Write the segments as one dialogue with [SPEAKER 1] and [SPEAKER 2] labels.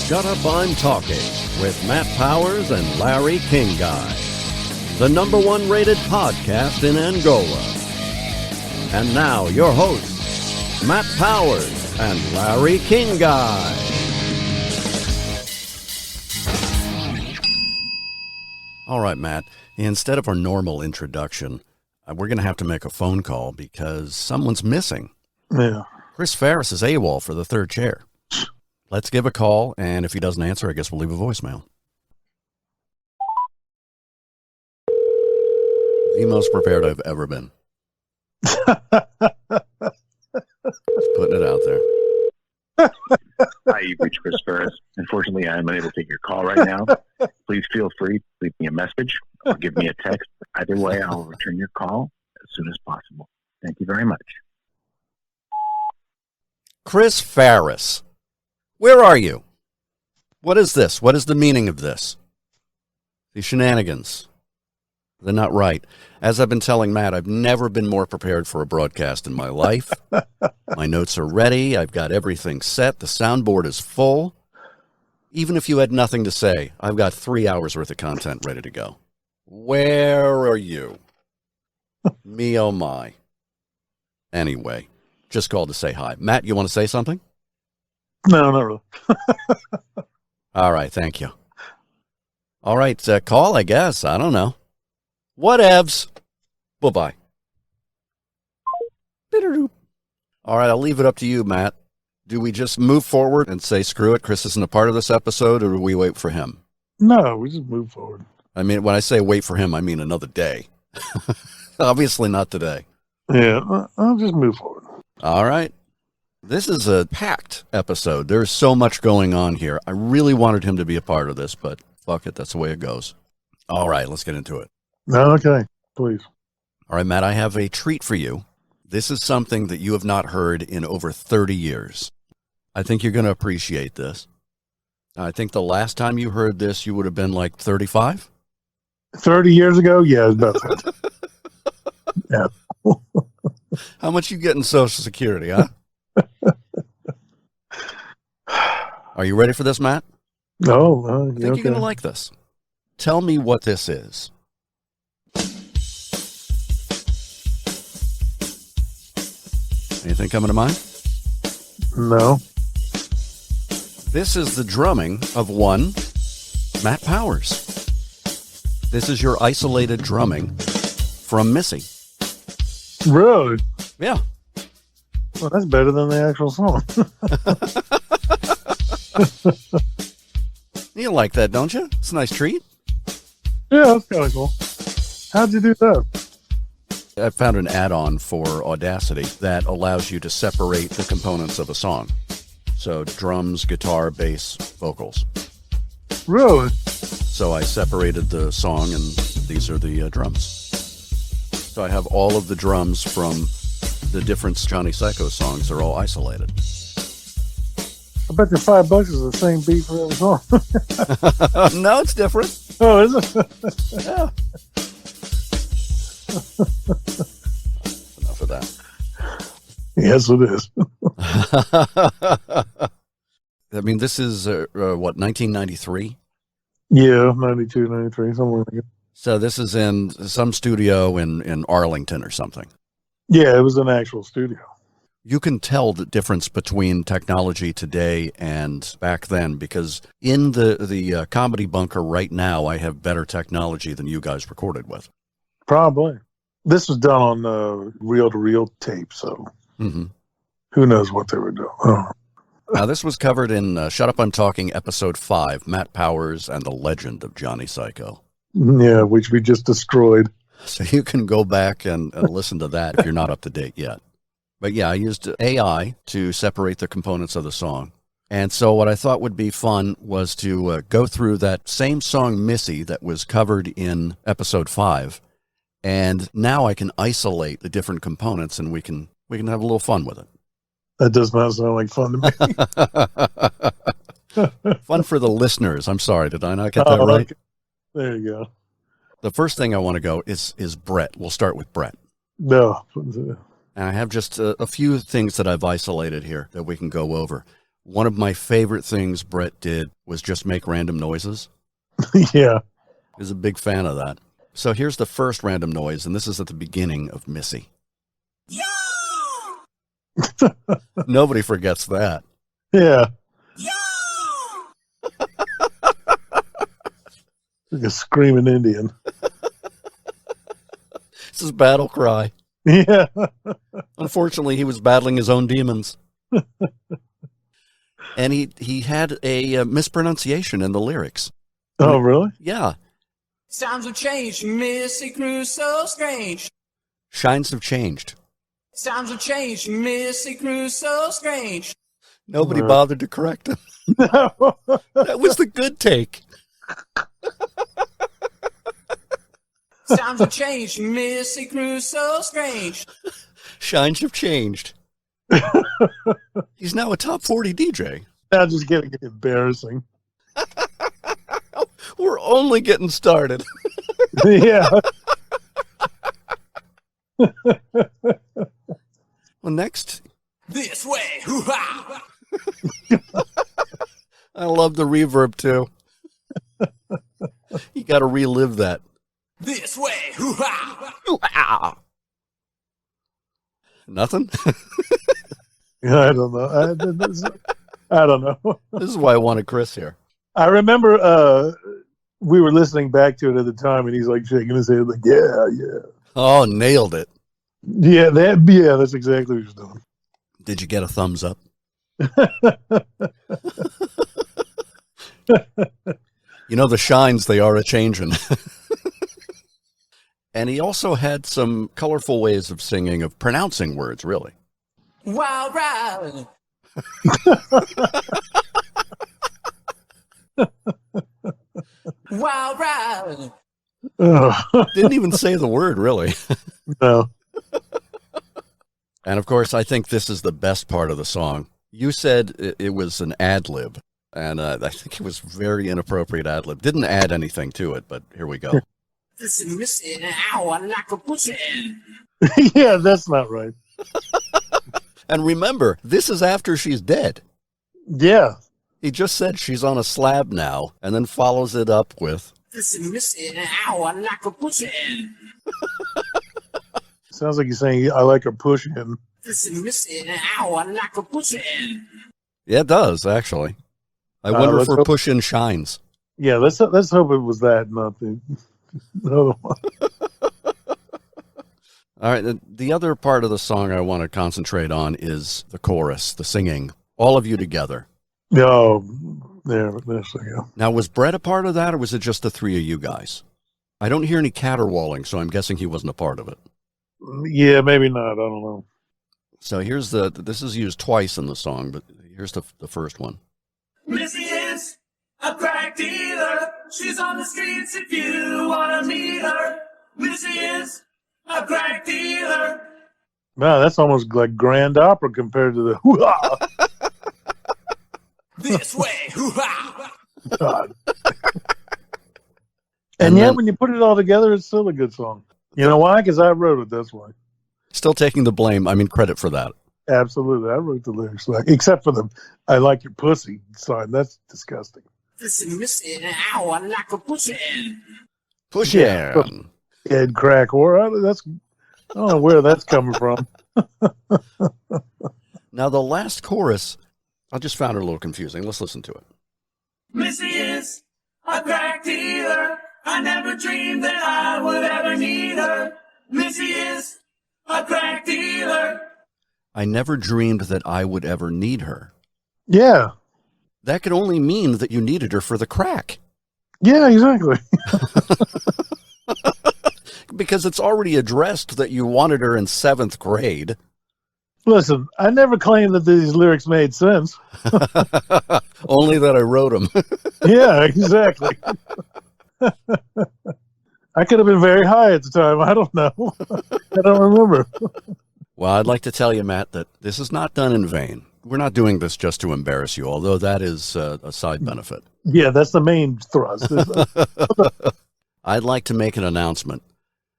[SPEAKER 1] Shut Up, I'm Talking with Matt Powers and Larry King Guy, the #1 rated podcast in Angola. And now your hosts, Matt Powers and Larry King Guy. All right, Matt, instead of our normal introduction, we're going to have to make a phone call because someone's missing.
[SPEAKER 2] Yeah.
[SPEAKER 1] Chris Ferris is AWOL for the third chair. Let's give a call, and if he doesn't answer, I guess we'll leave a voicemail. The most prepared I've ever been. Just putting it out there.
[SPEAKER 3] Hi, you've reached Chris Ferris. Unfortunately, I am unable to take your call right now. Please feel free to leave me a message or give me a text. Either way, I'll return your call as soon as possible. Thank you very much.
[SPEAKER 1] Chris Ferris, where are you? What is this? What is the meaning of this? These shenanigans. They're not right. As I've been telling Matt, I've never been more prepared for a broadcast in my life. My notes are ready. I've got everything set. The soundboard is full. Even if you had nothing to say, I've got 3 hours worth of content ready to go. Where are you? Me, oh my. Anyway, just called to say hi. Matt, you want to say something?
[SPEAKER 2] No, not really.
[SPEAKER 1] All right, thank you. All right, call, I guess. I don't know. Whatevs. Bye-bye. All right, I'll leave it up to you, Matt. Do we just move forward and say, screw it, Chris isn't a part of this episode, or do we wait for him?
[SPEAKER 2] No, we just move forward.
[SPEAKER 1] I mean, when I say wait for him, I mean another day. Obviously not today.
[SPEAKER 2] Yeah, I'll just move forward.
[SPEAKER 1] All right. This is a packed episode. There's so much going on here. I really wanted him to be a part of this, but fuck it, that's the way it goes. All right, let's get into it.
[SPEAKER 2] Okay, please.
[SPEAKER 1] All right, Matt, I have a treat for you. This is something that you have not heard in over 30 years. I think you're going to appreciate this. I think the last time you heard this, you would have been like 35?
[SPEAKER 2] 30 years ago? Yeah, about that. Yeah.
[SPEAKER 1] How much you get in Social Security, huh? Are you ready for this, Matt?
[SPEAKER 2] No.
[SPEAKER 1] I think you're going to like this. Tell me what this is. Anything coming to mind?
[SPEAKER 2] No.
[SPEAKER 1] This is the drumming of one Matt Powers. This is your isolated drumming from Missy.
[SPEAKER 2] Really?
[SPEAKER 1] Yeah.
[SPEAKER 2] Well, that's better than the actual song.
[SPEAKER 1] You like that, don't you? It's a nice treat.
[SPEAKER 2] Yeah, that's kind of cool. How'd you do that?
[SPEAKER 1] I found an add-on for Audacity that allows you to separate the components of a song. So drums, guitar, bass, vocals.
[SPEAKER 2] Really?
[SPEAKER 1] So I separated the song, and these are the drums. So I have all of the drums from the different Johnny Psycho songs are all isolated.
[SPEAKER 2] I bet the $5 is the same beat for every song.
[SPEAKER 1] No, it's different.
[SPEAKER 2] Oh, is it?
[SPEAKER 1] Yeah. Enough of that.
[SPEAKER 2] Yes, it is.
[SPEAKER 1] I mean, this is, what, 1993?
[SPEAKER 2] Yeah, 92, 93, somewhere like that.
[SPEAKER 1] So this is in some studio in Arlington or something.
[SPEAKER 2] Yeah, it was an actual studio.
[SPEAKER 1] You can tell the difference between technology today and back then, because in the comedy bunker right now, I have better technology than you guys recorded with.
[SPEAKER 2] Probably. This was done on reel-to-reel tape, so who knows what they were doing. Oh.
[SPEAKER 1] Now, this was covered in Shut Up, I'm Talking, Episode 5, Matt Powers and the Legend of Johnny Psycho.
[SPEAKER 2] Yeah, which we just destroyed.
[SPEAKER 1] So you can go back and listen to that if you're not up to date yet. But yeah, I used AI to separate the components of the song. And so what I thought would be fun was to go through that same song, Missy, that was covered in Episode 5. And now I can isolate the different components, and we can have a little fun with it.
[SPEAKER 2] That does not sound like fun to me.
[SPEAKER 1] Fun for the listeners. I'm sorry, did I not get that right?
[SPEAKER 2] Okay. There you go.
[SPEAKER 1] The first thing I want to go is Brett. We'll start with Brett.
[SPEAKER 2] No.
[SPEAKER 1] And I have just a few things that I've isolated here that we can go over. One of my favorite things Brett did was just make random noises.
[SPEAKER 2] Yeah.
[SPEAKER 1] He's a big fan of that. So here's the first random noise, and this is at the beginning of Missy. Yo! Nobody forgets that.
[SPEAKER 2] Yeah.
[SPEAKER 1] Yo!
[SPEAKER 2] Like a screaming Indian.
[SPEAKER 1] It's his battle cry.
[SPEAKER 2] Yeah.
[SPEAKER 1] Unfortunately, he was battling his own demons. And he had a mispronunciation in the lyrics.
[SPEAKER 2] Oh, really?
[SPEAKER 1] Yeah.
[SPEAKER 4] Sounds have changed, Missy grew so strange.
[SPEAKER 1] Shines have changed.
[SPEAKER 4] Sounds have changed, Missy grew so strange.
[SPEAKER 1] Nobody bothered to correct him.
[SPEAKER 2] No.
[SPEAKER 1] That was the good take.
[SPEAKER 4] Sounds have changed, Missy grew so strange.
[SPEAKER 1] Shines have changed. He's now a top 40 DJ.
[SPEAKER 2] Now just getting embarrassing.
[SPEAKER 1] We're only getting started.
[SPEAKER 2] Yeah.
[SPEAKER 1] Well, next.
[SPEAKER 4] This way, hoo-ha!
[SPEAKER 1] I love the reverb, too. You got to relive that.
[SPEAKER 4] This way, hoo-ha!
[SPEAKER 1] Ooh-ah. Nothing?
[SPEAKER 2] I don't know. I don't know.
[SPEAKER 1] This is why I wanted Chris here.
[SPEAKER 2] I remember we were listening back to it at the time, and he's like shaking his head, like, yeah, yeah.
[SPEAKER 1] Oh, nailed it.
[SPEAKER 2] Yeah, that's exactly what he's doing.
[SPEAKER 1] Did you get a thumbs up? You know, the shines, they are a-changin'. And he also had some colorful ways of singing, of pronouncing words, really.
[SPEAKER 4] Wild ride. Wild ride.
[SPEAKER 1] Didn't even say the word, really.
[SPEAKER 2] No.
[SPEAKER 1] And, of course, I think this is the best part of the song. You said it was an ad-lib, and I think it was very inappropriate ad-lib. Didn't add anything to it, but here we go.
[SPEAKER 4] This is Missy, ow, I like a pussy.
[SPEAKER 2] Yeah, that's not right.
[SPEAKER 1] And remember, this is after she's dead.
[SPEAKER 2] Yeah.
[SPEAKER 1] He just said she's on a slab now, and then follows it up with,
[SPEAKER 4] This is Missy, ow, I like a pussy.
[SPEAKER 2] Sounds like he's saying, I like her pushing.
[SPEAKER 4] This is Missy, ow, I like a pussy.
[SPEAKER 1] yeah, it does, actually. I wonder if
[SPEAKER 2] let's
[SPEAKER 1] we're
[SPEAKER 2] hope-
[SPEAKER 1] pushing shines.
[SPEAKER 2] Yeah, let's hope it was that, not the other one.
[SPEAKER 1] All right, the other part of the song I want to concentrate on is the chorus, the singing, all of you together.
[SPEAKER 2] Oh, there we go.
[SPEAKER 1] Now, was Brett a part of that, or was it just the three of you guys? I don't hear any caterwauling, so I'm guessing he wasn't a part of it.
[SPEAKER 2] Yeah, maybe not. I don't know.
[SPEAKER 1] So here's this is used twice in the song, but here's the first one.
[SPEAKER 4] Missy is a crack dealer. She's on the streets if you want to meet her. Missy is a crack dealer.
[SPEAKER 2] Wow, that's almost like grand opera compared to the hoo-ha.
[SPEAKER 4] This way, hoo-ha!
[SPEAKER 2] God.
[SPEAKER 1] And
[SPEAKER 2] And yet,
[SPEAKER 1] then-
[SPEAKER 2] when you put it all together, it's still a good song. You know why? Because I wrote it. That's why.
[SPEAKER 1] Still taking the blame, credit for that.
[SPEAKER 2] Absolutely, I wrote the lyrics, like except for the "I like your pussy" sign. That's disgusting.
[SPEAKER 4] This is Missy, ow, I like a pussy.
[SPEAKER 1] Push
[SPEAKER 2] Yeah.
[SPEAKER 1] it.
[SPEAKER 2] Head crack whore. I don't know where that's coming from.
[SPEAKER 1] Now, the last chorus, I just found it a little confusing. Let's listen to it.
[SPEAKER 4] Missy is a crack dealer. I never dreamed that I would ever need her. Missy is a crack dealer.
[SPEAKER 1] I never dreamed that I would ever need her.
[SPEAKER 2] Yeah,
[SPEAKER 1] That could only mean that you needed her for the crack.
[SPEAKER 2] yeah, exactly.
[SPEAKER 1] Because it's already addressed that you wanted her in 7th grade.
[SPEAKER 2] Listen, I never claimed that these lyrics made sense.
[SPEAKER 1] Only that I wrote them.
[SPEAKER 2] Yeah, exactly. I could have been very high at the time. I don't know. I don't remember.
[SPEAKER 1] Well, I'd like to tell you, Matt, that this is not done in vain. We're not doing this just to embarrass you, although that is a side benefit.
[SPEAKER 2] Yeah, that's the main thrust.
[SPEAKER 1] I'd like to make an announcement.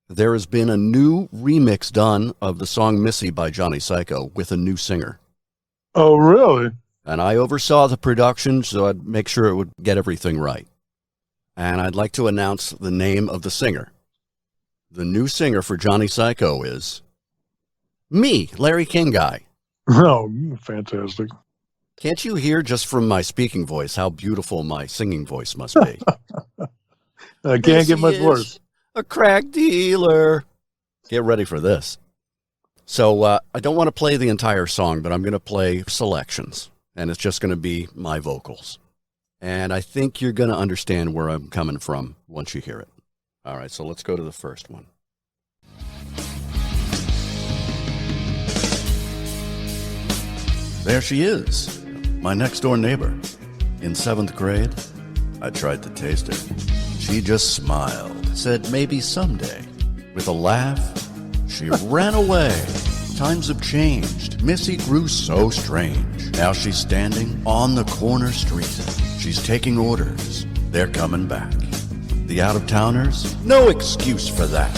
[SPEAKER 1] There has been a new remix done of the song Missy by Johnny Psycho with a new singer.
[SPEAKER 2] Oh, really?
[SPEAKER 1] And I oversaw the production, so I'd make sure it would get everything right. And I'd like to announce the name of the singer. The new singer for Johnny Psycho is me, Larry King Guy.
[SPEAKER 2] Oh, fantastic.
[SPEAKER 1] Can't you hear just from my speaking voice how beautiful my singing voice must be?
[SPEAKER 2] Can't get much worse.
[SPEAKER 1] A crack dealer. Get ready for this. So I don't want to play the entire song, but I'm going to play selections, and it's just going to be my vocals. And I think you're going to understand where I'm coming from once you hear it. All right, so let's go to the first one. There she is, my next door neighbor. In 7th grade, I tried to taste her. She just smiled, said maybe someday. With a laugh, she ran away. Times have changed. Missy grew so strange. Now she's standing on the corner street. She's taking orders. They're coming back. The out-of-towners? No excuse for that.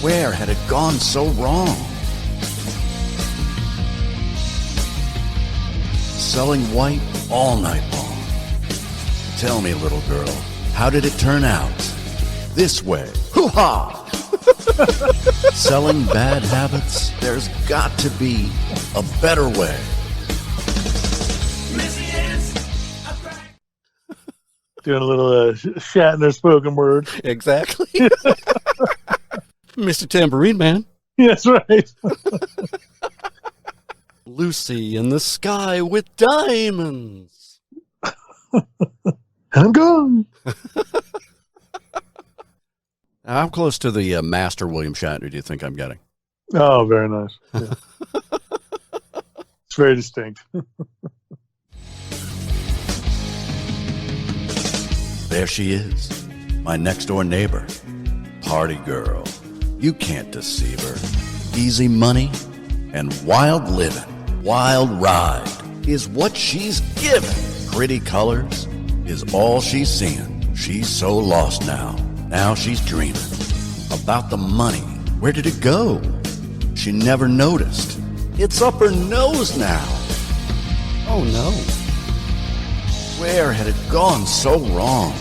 [SPEAKER 1] Where had it gone so wrong? Selling white all night long. Tell me, little girl, how did it turn out? This way. Hoo-ha! Selling bad habits? There's got to be a better way.
[SPEAKER 2] Doing a little Shatner spoken word.
[SPEAKER 1] Exactly. Mr. Tambourine Man.
[SPEAKER 2] That's right.
[SPEAKER 1] Lucy in the sky with diamonds.
[SPEAKER 2] I'm gone.
[SPEAKER 1] How close to the master William Shatner do you think I'm getting?
[SPEAKER 2] Oh, very nice. Yeah. It's very distinct.
[SPEAKER 1] There she is, my next door neighbor. Party girl. You can't deceive her. Easy money and wild living. Wild ride is what she's given. Pretty colors is all she's seeing. She's so lost now. Now she's dreaming about the money. Where did it go? She never noticed. It's up her nose now. Oh no. Where had it gone so wrong?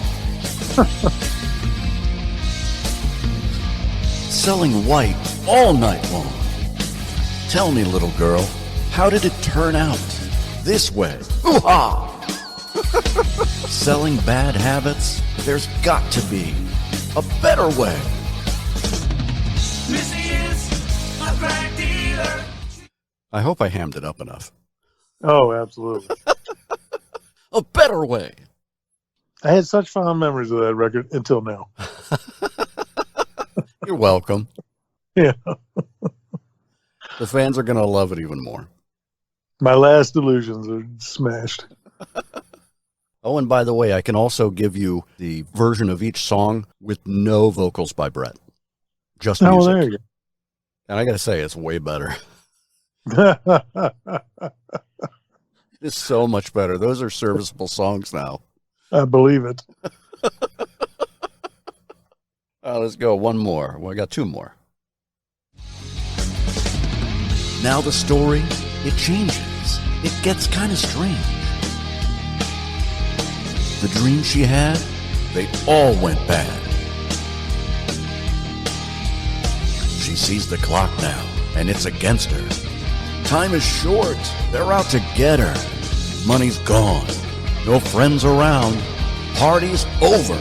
[SPEAKER 1] Selling white all night long. Tell me, little girl, how did it turn out? This way. Hoo-ha! Selling bad habits? There's got to be a better way. Missy is a crack dealer. I hope I hammed it up enough.
[SPEAKER 2] Oh, absolutely.
[SPEAKER 1] A better way.
[SPEAKER 2] I had such fond memories of that record until now.
[SPEAKER 1] You're welcome.
[SPEAKER 2] Yeah.
[SPEAKER 1] The fans are going to love it even more.
[SPEAKER 2] My last illusions are smashed.
[SPEAKER 1] Oh, and by the way, I can also give you the version of each song with no vocals by Brett. Just music.
[SPEAKER 2] Oh, there you
[SPEAKER 1] And I got to say, it's way better.
[SPEAKER 2] go.
[SPEAKER 1] It's so much better. Those are serviceable songs now.
[SPEAKER 2] I believe it.
[SPEAKER 1] Let's go. One more. Well, I got two more. Now the story, it changes. It gets kind of strange. The dreams she had, they all went bad. She sees the clock now, and it's against her. Time is short. They're out to get her. Money's gone. No friends around. Party's over.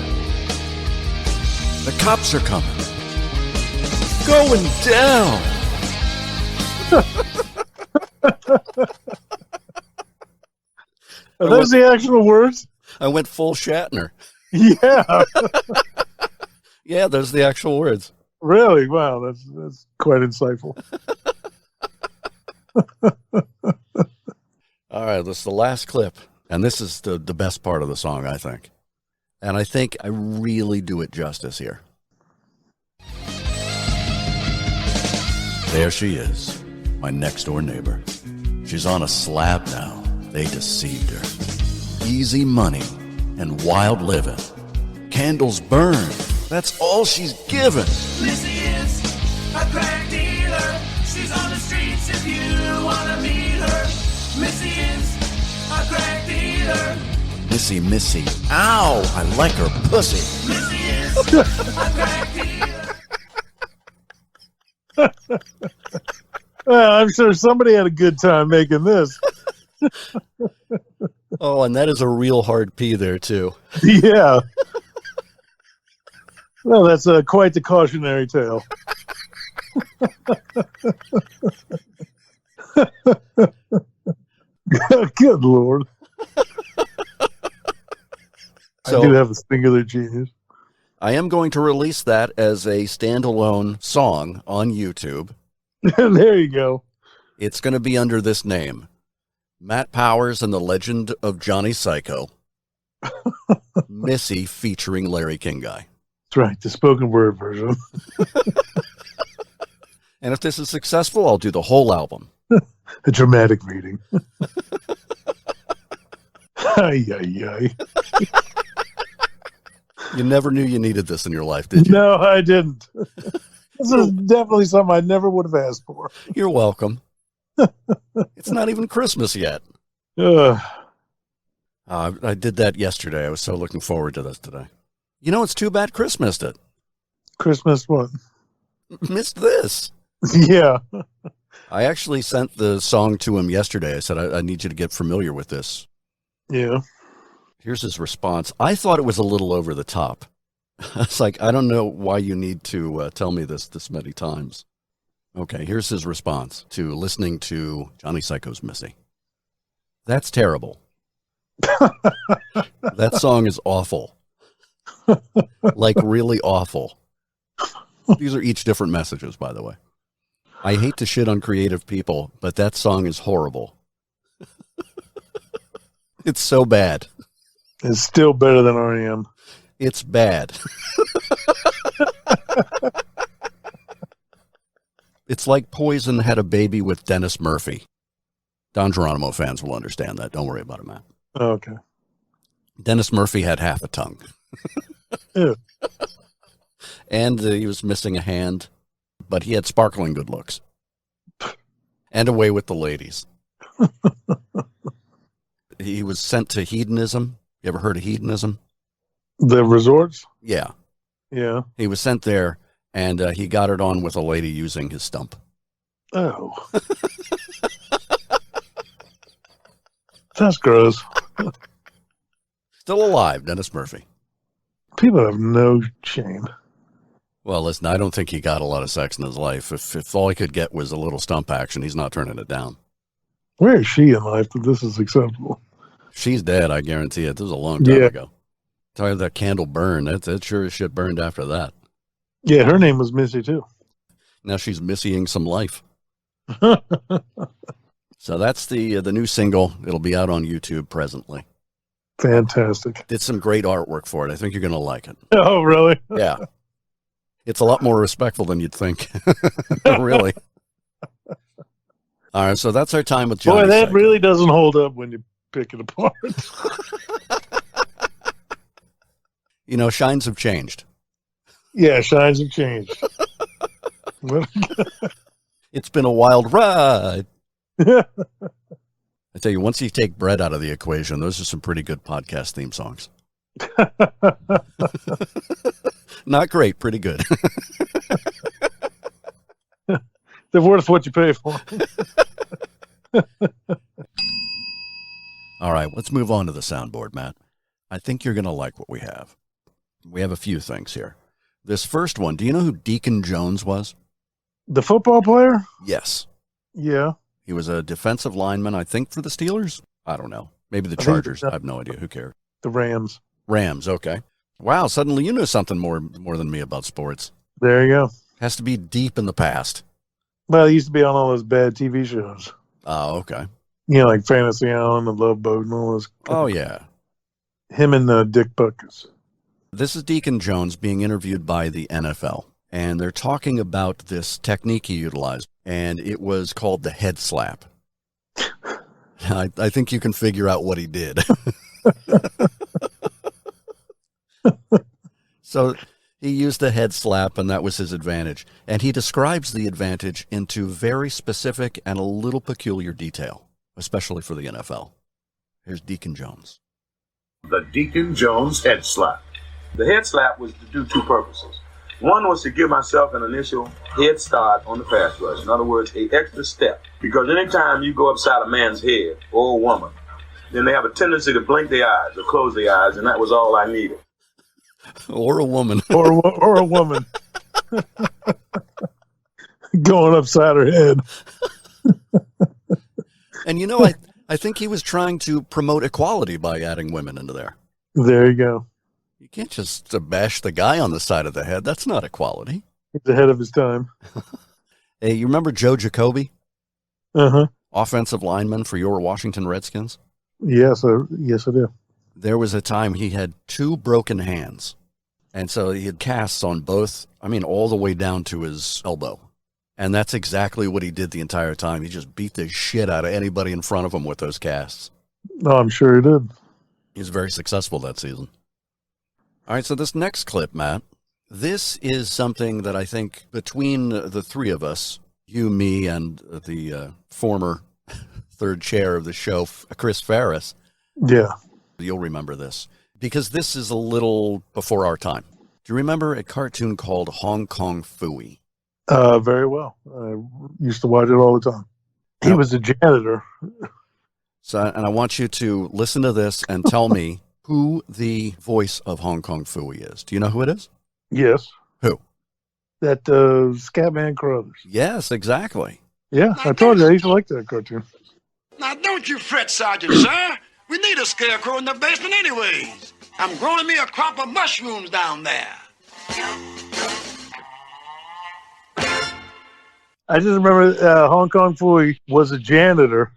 [SPEAKER 1] The cops are coming. Going down.
[SPEAKER 2] Are those the actual words?
[SPEAKER 1] I went full Shatner.
[SPEAKER 2] Yeah.
[SPEAKER 1] Yeah, those are the actual words.
[SPEAKER 2] Really? Wow, that's quite insightful.
[SPEAKER 1] All right, this is the last clip. And this is the best part of the song, I think. And I think I really do it justice here. There she is, my next door neighbor. She's on a slab now. They deceived her. Easy money and wild living. candles burn. That's all she's given.
[SPEAKER 4] Missy is a crack dealer. She's on the streets if you want to meet her. Missy is a crack dealer.
[SPEAKER 1] Missy. Ow, I like her pussy.
[SPEAKER 4] Missy is a crack dealer.
[SPEAKER 2] Well, I'm sure somebody had a good time making this.
[SPEAKER 1] Oh, and that is a real hard P there, too.
[SPEAKER 2] Yeah. Well, that's quite the cautionary tale. Good Lord.
[SPEAKER 1] So,
[SPEAKER 2] I do have a singular genius.
[SPEAKER 1] I am going to release that as a standalone song on YouTube.
[SPEAKER 2] There you go.
[SPEAKER 1] It's going to be under this name, Matt Powers and the Legend of Johnny Psycho. Missy featuring Larry King Guy.
[SPEAKER 2] That's right, the spoken word version.
[SPEAKER 1] And if this is successful, I'll do the whole album.
[SPEAKER 2] A dramatic reading. Ay, ay, ay.
[SPEAKER 1] You never knew you needed this in your life, did you?
[SPEAKER 2] No, I didn't. This is definitely something I never would have asked for.
[SPEAKER 1] You're welcome. It's not even Christmas yet.
[SPEAKER 2] Ugh.
[SPEAKER 1] I did that yesterday. I was so looking forward to this today. You know, it's too bad Chris missed it.
[SPEAKER 2] Christmas what?
[SPEAKER 1] Missed this.
[SPEAKER 2] Yeah.
[SPEAKER 1] I actually sent the song to him yesterday. I said, I need you to get familiar with this.
[SPEAKER 2] Yeah.
[SPEAKER 1] Here's his response. I thought it was a little over the top. It's like, I don't know why you need to tell me this many times. Okay, here's his response to listening to Johnny Psycho's Missy. That's terrible. That song is awful. Like, really awful. These are each different messages, by the way. I hate to shit on creative people, but that song is horrible. It's so bad.
[SPEAKER 2] It's still better than REM.
[SPEAKER 1] It's bad. It's like Poison had a baby with Dennis Murphy. Don Geronimo fans will understand that. Don't worry about it, Matt.
[SPEAKER 2] Okay.
[SPEAKER 1] Dennis Murphy had half a tongue.
[SPEAKER 2] Ew.
[SPEAKER 1] And he was missing a hand, but he had sparkling good looks. And a way with the ladies. He was sent to hedonism. You ever heard of hedonism?
[SPEAKER 2] The resorts?
[SPEAKER 1] Yeah.
[SPEAKER 2] Yeah.
[SPEAKER 1] He was sent there, and he got it on with a lady using his stump.
[SPEAKER 2] Oh. That's gross.
[SPEAKER 1] Still alive, Dennis Murphy.
[SPEAKER 2] People have no shame.
[SPEAKER 1] Well, listen, I don't think he got a lot of sex in his life. If all he could get was a little stump action, he's not turning it down.
[SPEAKER 2] Where is she in life that this is acceptable?
[SPEAKER 1] She's dead, I guarantee it. This was a long time ago. Tell you that candle burned. That sure as shit burned after that.
[SPEAKER 2] Yeah, her name was Missy, too.
[SPEAKER 1] Now she's missying some life. So that's the new single. It'll be out on YouTube presently.
[SPEAKER 2] Fantastic.
[SPEAKER 1] Did some great artwork for it. I think you're going to like it.
[SPEAKER 2] Oh, really?
[SPEAKER 1] Yeah. It's a lot more respectful than you'd think. Really. All right, so that's our time with Johnny
[SPEAKER 2] Boy, that
[SPEAKER 1] Psycho.
[SPEAKER 2] really doesn't hold up when you pick it apart.
[SPEAKER 1] You know, shines have changed.
[SPEAKER 2] Yeah, shines have changed.
[SPEAKER 1] It's been a wild ride. I tell you, once you take bread out of the equation, those are some pretty good podcast theme songs. Not great, pretty good.
[SPEAKER 2] They're worth what you pay for.
[SPEAKER 1] All right, let's move on to the soundboard, Matt. I think you're going to like what we have. We have a few things here. This first one, do you know who Deacon Jones was?
[SPEAKER 2] The football player?
[SPEAKER 1] Yes.
[SPEAKER 2] Yeah.
[SPEAKER 1] He was a defensive lineman, I think, for the Steelers. I don't know. Maybe the Chargers. I have no idea. Who cares?
[SPEAKER 2] The Rams.
[SPEAKER 1] Rams, okay. Wow, suddenly you know something more than me about sports.
[SPEAKER 2] There you go.
[SPEAKER 1] Has to be deep in the past.
[SPEAKER 2] Well, he used to be on all those bad TV shows.
[SPEAKER 1] Oh, okay.
[SPEAKER 2] You know, like Fantasy Island and Love Boat and all those.
[SPEAKER 1] Oh, yeah.
[SPEAKER 2] Him and Dick Buckus.
[SPEAKER 1] This is Deacon Jones being interviewed by the NFL, and they're talking about this technique he utilized, and it was called the head slap. I think you can figure out what he did. So he used the head slap, and that was his advantage. And he describes the advantage into very specific and a little peculiar detail, especially for the NFL. Here's Deacon Jones.
[SPEAKER 5] The Deacon Jones head slap.
[SPEAKER 6] The head slap was to do two purposes. One was to give myself an initial head start on the pass rush. In other words, an extra step. Because anytime you go upside a man's head or a woman, then they have a tendency to blink their eyes or close their eyes, and that was all I needed.
[SPEAKER 1] Or a woman.
[SPEAKER 2] or a woman. Going upside her head.
[SPEAKER 1] And you know, I think he was trying to promote equality by adding women into there.
[SPEAKER 2] There you go.
[SPEAKER 1] You can't just bash the guy on the side of the head. That's not equality.
[SPEAKER 2] He's ahead of his time.
[SPEAKER 1] Hey, you remember Joe Jacoby?
[SPEAKER 2] Uh-huh.
[SPEAKER 1] Offensive lineman for your Washington Redskins?
[SPEAKER 2] Yes, I do.
[SPEAKER 1] There was a time he had 2 broken hands. And so he had casts on both, all the way down to his elbow. And that's exactly what he did the entire time. He just beat the shit out of anybody in front of him with those casts.
[SPEAKER 2] No, I'm sure he did.
[SPEAKER 1] He was very successful that season. All right, so this next clip, Matt, this is something that I think between the three of us, you, me, and the former third chair of the show, Chris Ferris.
[SPEAKER 2] Yeah.
[SPEAKER 1] You'll remember this because this is a little before our time. Do you remember a cartoon called Hong Kong Phooey?
[SPEAKER 2] Very well. I used to watch it all the time. He was a janitor.
[SPEAKER 1] So, and I want you to listen to this and tell me who the voice of Hong Kong Phooey is. Do you know who it is?
[SPEAKER 2] Yes.
[SPEAKER 1] Who?
[SPEAKER 2] That Scatman Crothers.
[SPEAKER 1] Yes, exactly.
[SPEAKER 2] Yeah, I told you I used to like that cartoon.
[SPEAKER 7] Now, don't you fret, Sergeant, sir. We need a scarecrow in the basement anyways. I'm growing me a crop of mushrooms down there.
[SPEAKER 2] I just remember Hong Kong Phooey was a janitor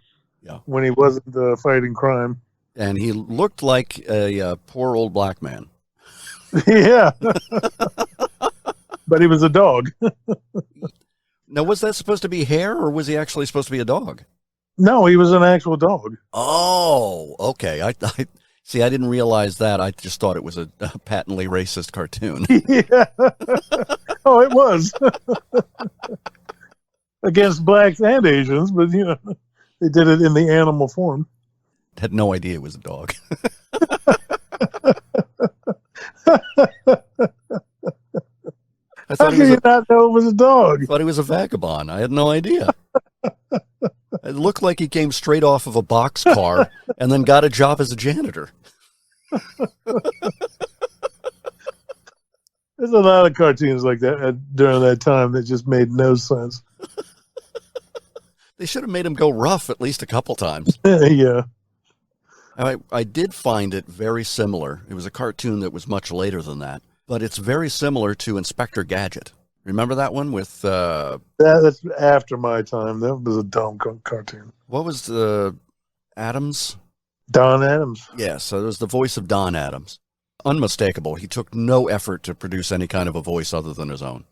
[SPEAKER 2] when he wasn't fighting crime.
[SPEAKER 1] And he looked like a poor old black man.
[SPEAKER 2] Yeah. But he was a dog.
[SPEAKER 1] Now, was that supposed to be hair, or was he actually supposed to be a dog?
[SPEAKER 2] No, he was an actual dog.
[SPEAKER 1] Oh, okay. I see. I didn't realize that. I just thought it was a patently racist cartoon.
[SPEAKER 2] Yeah. Oh, it was. Against blacks and Asians, but they did it in the animal form.
[SPEAKER 1] Had no idea it was a dog.
[SPEAKER 2] How can you not know it was a dog?
[SPEAKER 1] I thought he was a vagabond. I had no idea. It looked like he came straight off of a boxcar and then got a job as a janitor.
[SPEAKER 2] There's a lot of cartoons like that during that time that just made no sense.
[SPEAKER 1] They should have made him go rough at least a couple times.
[SPEAKER 2] Yeah.
[SPEAKER 1] I did find it very similar. It was a cartoon that was much later than that, but it's very similar to Inspector Gadget. Remember that one with...
[SPEAKER 2] That's after my time. That was a dumb cartoon.
[SPEAKER 1] What was Adams?
[SPEAKER 2] Don Adams.
[SPEAKER 1] Yeah, so it was the voice of Don Adams. Unmistakable. He took no effort to produce any kind of a voice other than his own.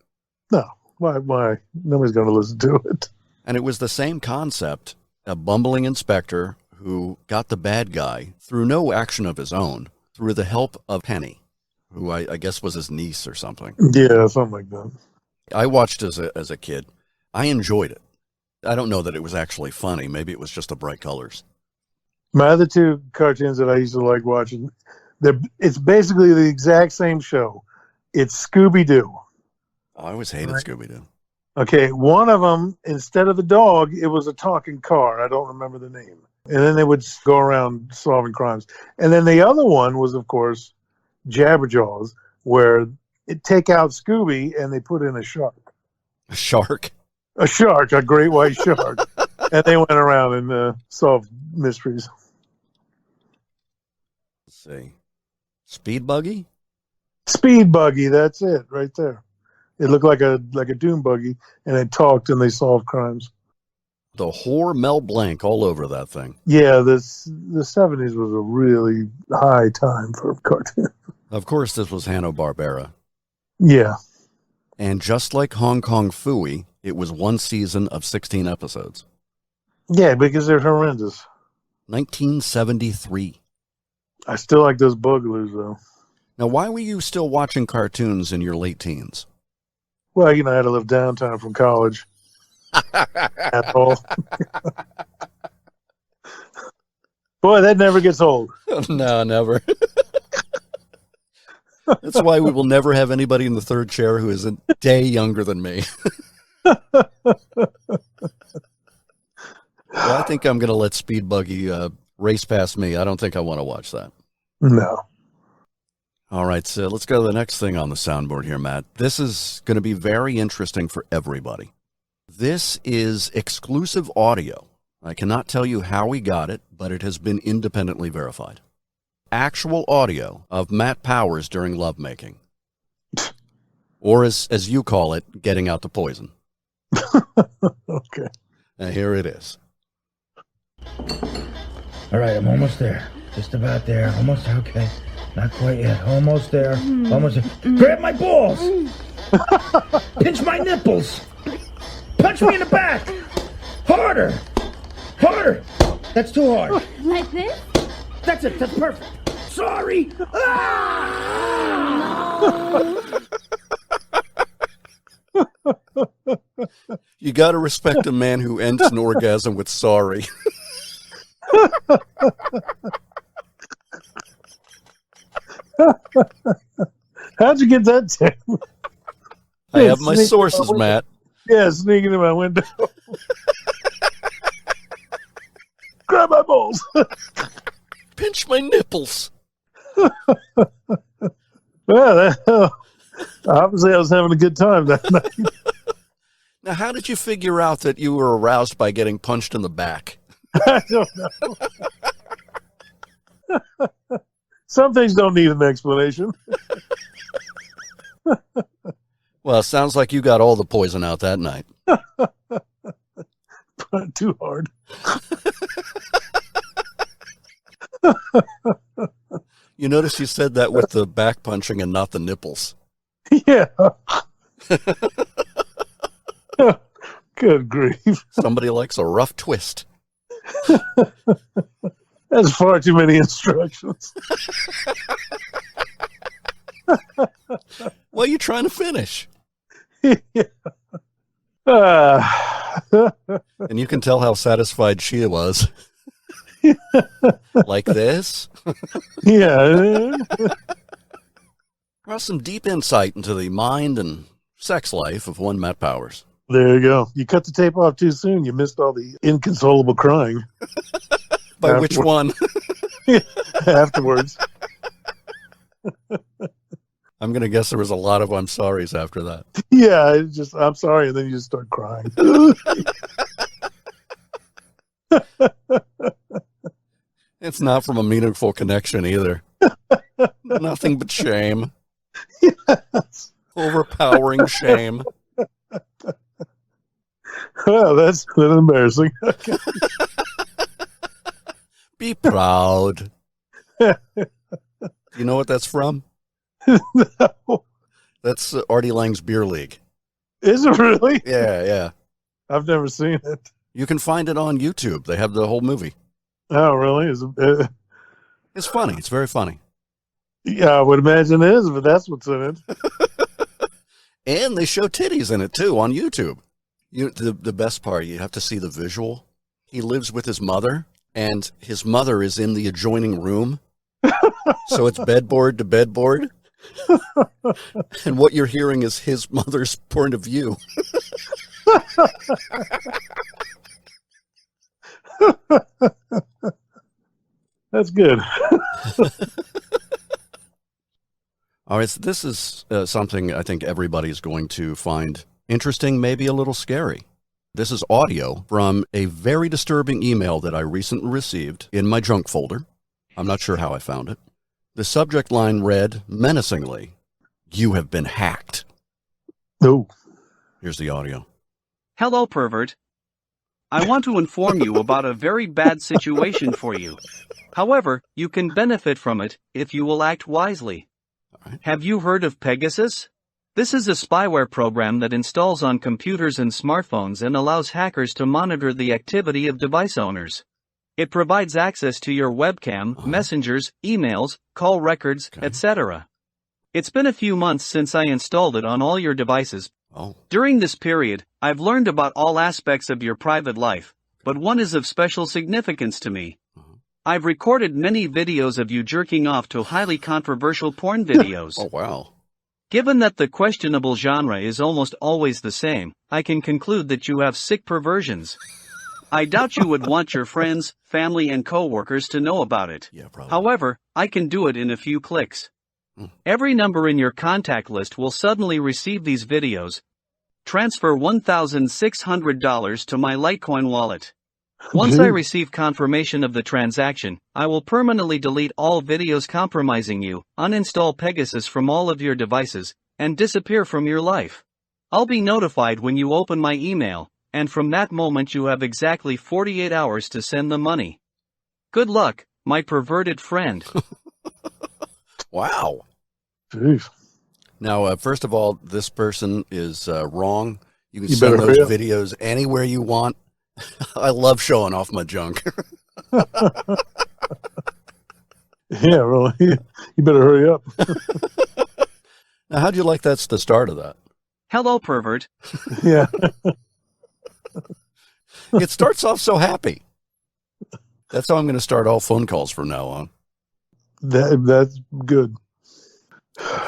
[SPEAKER 2] No. Why? Nobody's going to listen to it.
[SPEAKER 1] And it was the same concept, a bumbling inspector who got the bad guy through no action of his own, through the help of Penny, who I guess was his niece or something.
[SPEAKER 2] Yeah, something like that.
[SPEAKER 1] I watched as a kid. I enjoyed it. I don't know that it was actually funny. Maybe it was just the bright colors.
[SPEAKER 2] My other two cartoons that I used to like watching, it's basically the exact same show. It's Scooby-Doo.
[SPEAKER 1] I always hated Scooby-Doo.
[SPEAKER 2] Okay, one of them, instead of the dog, it was a talking car. I don't remember the name. And then they would go around solving crimes. And then the other one was, of course, Jabberjaws, where it take out Scooby and they put in a shark.
[SPEAKER 1] A shark?
[SPEAKER 2] A shark, a great white shark. And they went around and solved mysteries.
[SPEAKER 1] Let's see. Speed Buggy?
[SPEAKER 2] Speed Buggy, that's it, right there. It looked like a dune buggy, and it talked, and they solved crimes.
[SPEAKER 1] The whore Mel Blanc all over that thing.
[SPEAKER 2] Yeah, the 70s was a really high time for a cartoon.
[SPEAKER 1] Of course, this was Hanna-Barbera.
[SPEAKER 2] Yeah.
[SPEAKER 1] And just like Hong Kong Phooey, it was one season of 16 episodes.
[SPEAKER 2] Yeah, because they're horrendous.
[SPEAKER 1] 1973.
[SPEAKER 2] I still like those Bugaloos, though.
[SPEAKER 1] Now, why were you still watching cartoons in your late teens?
[SPEAKER 2] Well, I had to live downtown from college. Asshole. Boy, that never gets old.
[SPEAKER 1] No, never. That's why we will never have anybody in the third chair who is a day younger than me. Well, I think I'm going to let Speed Buggy race past me. I don't think I want to watch that.
[SPEAKER 2] No.
[SPEAKER 1] All right, so let's go to the next thing on the soundboard here, Matt. This is going to be very interesting for everybody. This is exclusive audio. I cannot tell you how we got it, but it has been independently verified. Actual audio of Matt Powers during lovemaking. Or as you call it, getting out the poison.
[SPEAKER 2] Okay.
[SPEAKER 1] And here it is.
[SPEAKER 8] All right, I'm almost there. Just about there. Almost there. Okay. Not quite yet. Almost there. Almost there. Grab my balls. Pinch my nipples. Punch me in the back. Harder. Harder. That's too hard.
[SPEAKER 9] Like this?
[SPEAKER 8] That's it. That's perfect. Sorry.
[SPEAKER 1] You got to respect a man who ends an orgasm with sorry.
[SPEAKER 2] How'd you get that, Tim?
[SPEAKER 1] I have my sources, Matt.
[SPEAKER 2] Yeah, sneaking in my window. Grab my balls.
[SPEAKER 1] Pinch my nipples.
[SPEAKER 2] Well, obviously I was having a good time that night.
[SPEAKER 1] Now, how did you figure out that you were aroused by getting punched in the back?
[SPEAKER 2] I don't know. Some things don't need an explanation.
[SPEAKER 1] Well, it sounds like you got all the poison out that night.
[SPEAKER 2] Too hard.
[SPEAKER 1] You notice you said that with the back punching and not the nipples.
[SPEAKER 2] Yeah. Good grief.
[SPEAKER 1] Somebody likes a rough twist.
[SPEAKER 2] That's far too many instructions.
[SPEAKER 1] What are you trying to finish?
[SPEAKER 2] Yeah.
[SPEAKER 1] And you can tell how satisfied she was. Like this?
[SPEAKER 2] Yeah.
[SPEAKER 1] Well, some deep insight into the mind and sex life of one Matt Powers.
[SPEAKER 2] There you go. You cut the tape off too soon. You missed all the inconsolable crying.
[SPEAKER 1] By which one?
[SPEAKER 2] Afterwards.
[SPEAKER 1] I'm going to guess there was a lot of I'm sorry's after that.
[SPEAKER 2] Yeah, I'm sorry, and then you just start crying.
[SPEAKER 1] It's not from a meaningful connection either. Nothing but shame.
[SPEAKER 2] Yes.
[SPEAKER 1] Overpowering shame.
[SPEAKER 2] Well, that's a little embarrassing.
[SPEAKER 1] Be proud. You know what that's from?
[SPEAKER 2] No.
[SPEAKER 1] That's Artie Lang's Beer League.
[SPEAKER 2] Is it really?
[SPEAKER 1] Yeah.
[SPEAKER 2] I've never seen it.
[SPEAKER 1] You can find it on YouTube. They have the whole movie.
[SPEAKER 2] Oh, really?
[SPEAKER 1] It's funny. It's very funny.
[SPEAKER 2] Yeah, I would imagine it is, but that's what's in it.
[SPEAKER 1] And they show titties in it, too, on YouTube. The best part, you have to see the visual. He lives with his mother, and his mother is in the adjoining room. So it's bedboard to bedboard. And what you're hearing is his mother's point of view.
[SPEAKER 2] That's good.
[SPEAKER 1] All right, so this is something I think everybody's going to find interesting, maybe a little scary. This is audio from a very disturbing email that I recently received in my junk folder. I'm not sure how I found it. The subject line read, menacingly, "You have been hacked."
[SPEAKER 2] No.
[SPEAKER 1] Here's the audio.
[SPEAKER 10] Hello, pervert. I want to inform you about a very bad situation for you. However, you can benefit from it if you will act wisely.
[SPEAKER 1] Right.
[SPEAKER 10] Have you heard of Pegasus? This is a spyware program that installs on computers and smartphones and allows hackers to monitor the activity of device owners. It provides access to your webcam, messengers, emails, call records,
[SPEAKER 1] Okay.
[SPEAKER 10] etc. It's been a few months since I installed it on all your devices.
[SPEAKER 1] Oh.
[SPEAKER 10] During this period, I've learned about all aspects of your private life, but one is of special significance to me. I've recorded many videos of you jerking off to highly controversial porn videos.
[SPEAKER 1] Oh, wow.
[SPEAKER 10] Given that the questionable genre is almost always the same, I can conclude that you have sick perversions. I doubt you would want your friends, family, and coworkers to know about it.
[SPEAKER 1] Yeah, probably.
[SPEAKER 10] However, I can do it in a few clicks. Every number in your contact list will suddenly receive these videos. Transfer $1,600 to my Litecoin wallet. Once I receive confirmation of the transaction, I will permanently delete all videos compromising you, uninstall Pegasus from all of your devices, and disappear from your life. I'll be notified when you open my email, and from that moment you have exactly 48 hours to send the money. Good luck, my perverted friend.
[SPEAKER 1] Wow.
[SPEAKER 2] Jeez.
[SPEAKER 1] Now, first of all, this person is wrong. You can
[SPEAKER 2] You
[SPEAKER 1] send
[SPEAKER 2] better
[SPEAKER 1] those
[SPEAKER 2] hurry up.
[SPEAKER 1] videos anywhere you want. I love showing off my junk.
[SPEAKER 2] Yeah, really. You better hurry up.
[SPEAKER 1] Now, how'd you like that's the start of that?
[SPEAKER 10] Hello, pervert.
[SPEAKER 2] Yeah.
[SPEAKER 1] It starts off so happy. That's how I'm going to start all phone calls from now on.
[SPEAKER 2] That's good.